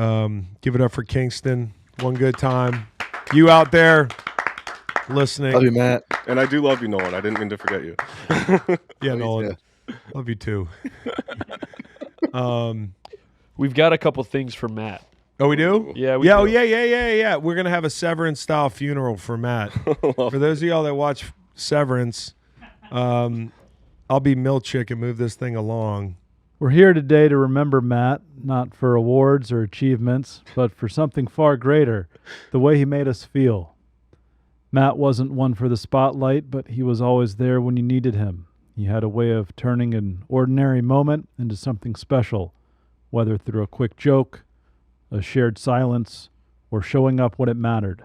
give it up for Kingston. One good time. You out there listening. Love you, Matt. And I do love you, Nolan. I didn't mean to forget you. Yeah, Nolan. Love you too. We've got a couple things for Matt. Oh, we do? Yeah, Oh, yeah. We're gonna have a Severance style funeral for Matt. For those of y'all that watch Severance, I'll be Milchick and move this thing along. We're here today to remember Matt, not for awards or achievements, but for something far greater, the way he made us feel. Matt wasn't one for the spotlight, but he was always there when you needed him. He had a way of turning an ordinary moment into something special, whether through a quick joke, a shared silence, or showing up when it mattered.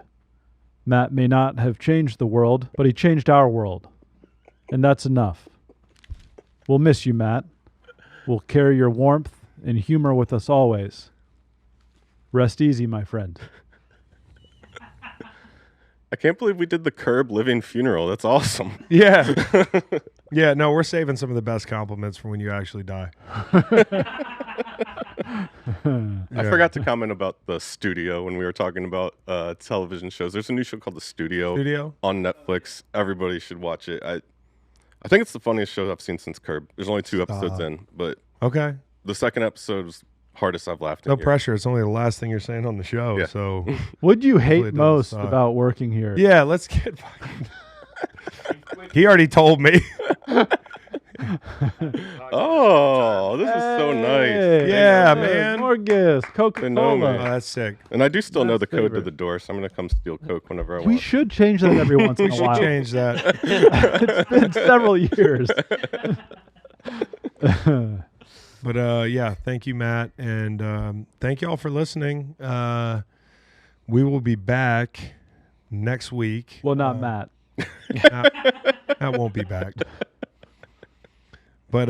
Matt may not have changed the world, but he changed our world. And that's enough. We'll miss you, Matt. We'll carry your warmth and humor with us always. Rest easy, my friend. I can't believe we did the Curb living funeral. That's awesome. Yeah. Yeah, no, we're saving some of the best compliments for when you actually die. I forgot to comment about the studio when we were talking about television shows. There's a new show called The Studio on Netflix. Everybody should watch it. I think it's the funniest show I've seen since Curb. There's only 2 episodes in, but okay. The second episode was hardest I've laughed in No years. pressure. It's only the last thing you're saying on the show. Yeah. So, what'd you hopefully hate it doesn't most suck. about working here? Yeah, let's get fucking. He already told me. Oh, this is so nice. Yeah, Hey, man. More gifts. They know me. Coca-Cola. Oh, that's sick. And I do still know the code to favorite. the door, so I'm going to come steal Coke whenever I We want. should change that every once in We a should while. change that. It's been several years. But yeah, thank you, Matt, and thank you all for listening. We will be back next week. Well, not Matt. That won't be back. But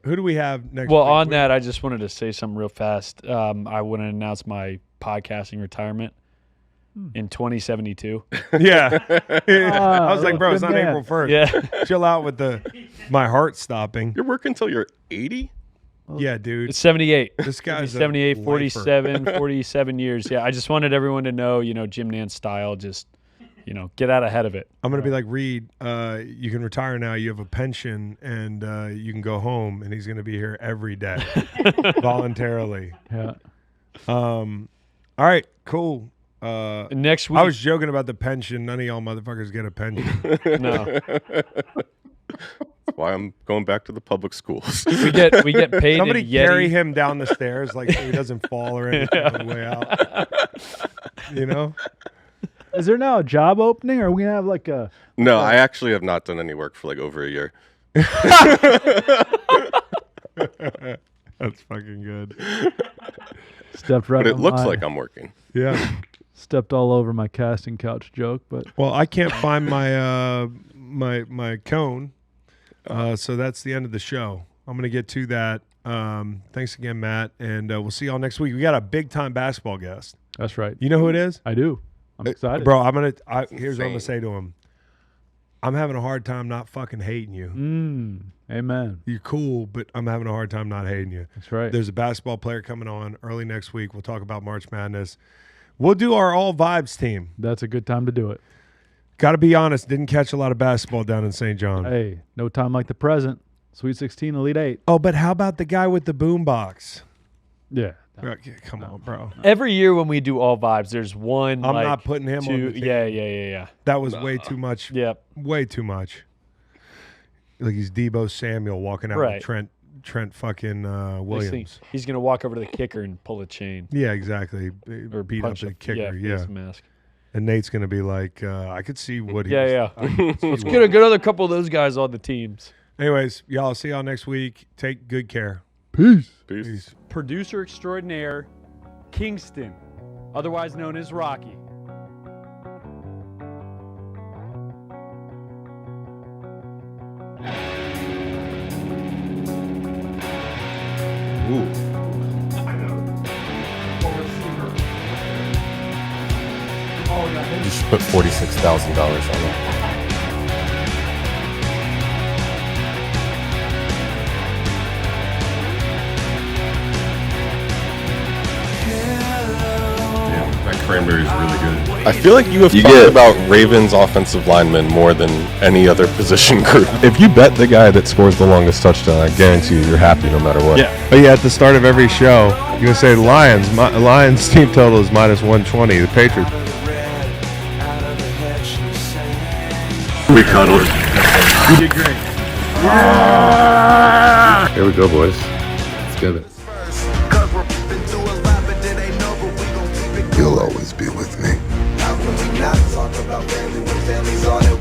who do we have next Well, week? on that, I just wanted to say something real fast. I want to announce my podcasting retirement in 2072. Yeah. I was like, bro, it's good not man. April 1st. Yeah. Chill out with my heart stopping. You're working until you're 80? Yeah, dude. It's 78. This guy's a 78, lifer. 47 years. Yeah, I just wanted everyone to know, Jim Nance style, just, get out ahead of it. I'm going to be like, Reed, you can retire now. You have a pension, and you can go home. And he's going to be here every day voluntarily. Yeah. All right, cool. Next week. I was joking about the pension. None of y'all motherfuckers get a pension. No. That's why I'm going back to the public schools. We get paid Somebody in Yeti. carry him down the stairs like so he doesn't fall or anything on the way out. Is there now a job opening, or are we gonna have like a? No, I actually have not done any work for like over a year. That's fucking good. Stepped right. But it on looks my- like I'm working. Yeah. Stepped all over my casting couch joke, but Well, I can't find my my cone, so that's the end of the show. I'm gonna get to that. Thanks again, Matt, and we'll see y'all next week. We got a big time basketball guest. that's right. You know who it is? I do. I'm excited, Bro, here's what I'm insane. gonna say to him. I'm having a hard time not fucking hating you. Amen. You're cool, but I'm having a hard time not hating you. That's right. There's a basketball player coming on early next week. We'll talk about March Madness. We'll do our all vibes team. That's a good time to do it. Got to be honest, didn't catch a lot of basketball down in St. John. Hey, no time like the present. Sweet 16, Elite 8. Oh, but how about the guy with the boombox? Yeah. Okay, come on, bro. Every year when we do all vibes, there's one. I'm like, not putting him on the team. Yeah. That was way too much. Yep. Way too much. Like he's Debo Samuel walking out Right. with Trent fucking Next thing, Williams. he's gonna walk over to the kicker and pull a chain Yeah, exactly. or Beat up punch the a kicker. face Yeah. mask. And Nate's going to be like, I could see what he Yeah. I could see Let's what- get another couple of those guys on the teams. Anyways, y'all, see y'all next week. Take good care. Peace. Peace. Producer extraordinaire, Kingston, otherwise known as Rocky. Ooh. You should put $46,000 on it. Yeah, that Cranberry's really good. I feel like you have talked about Ravens offensive linemen more than any other position group. If you bet the guy that scores the longest touchdown, I guarantee you, you're happy no matter what. Yeah. But yeah, at the start of every show, you're going to say Lions team total is minus 120. The Patriots. We cuddled. You did great. Here we go, boys. Let's get it. You'll always be with me. How can we not talk about family when family's all that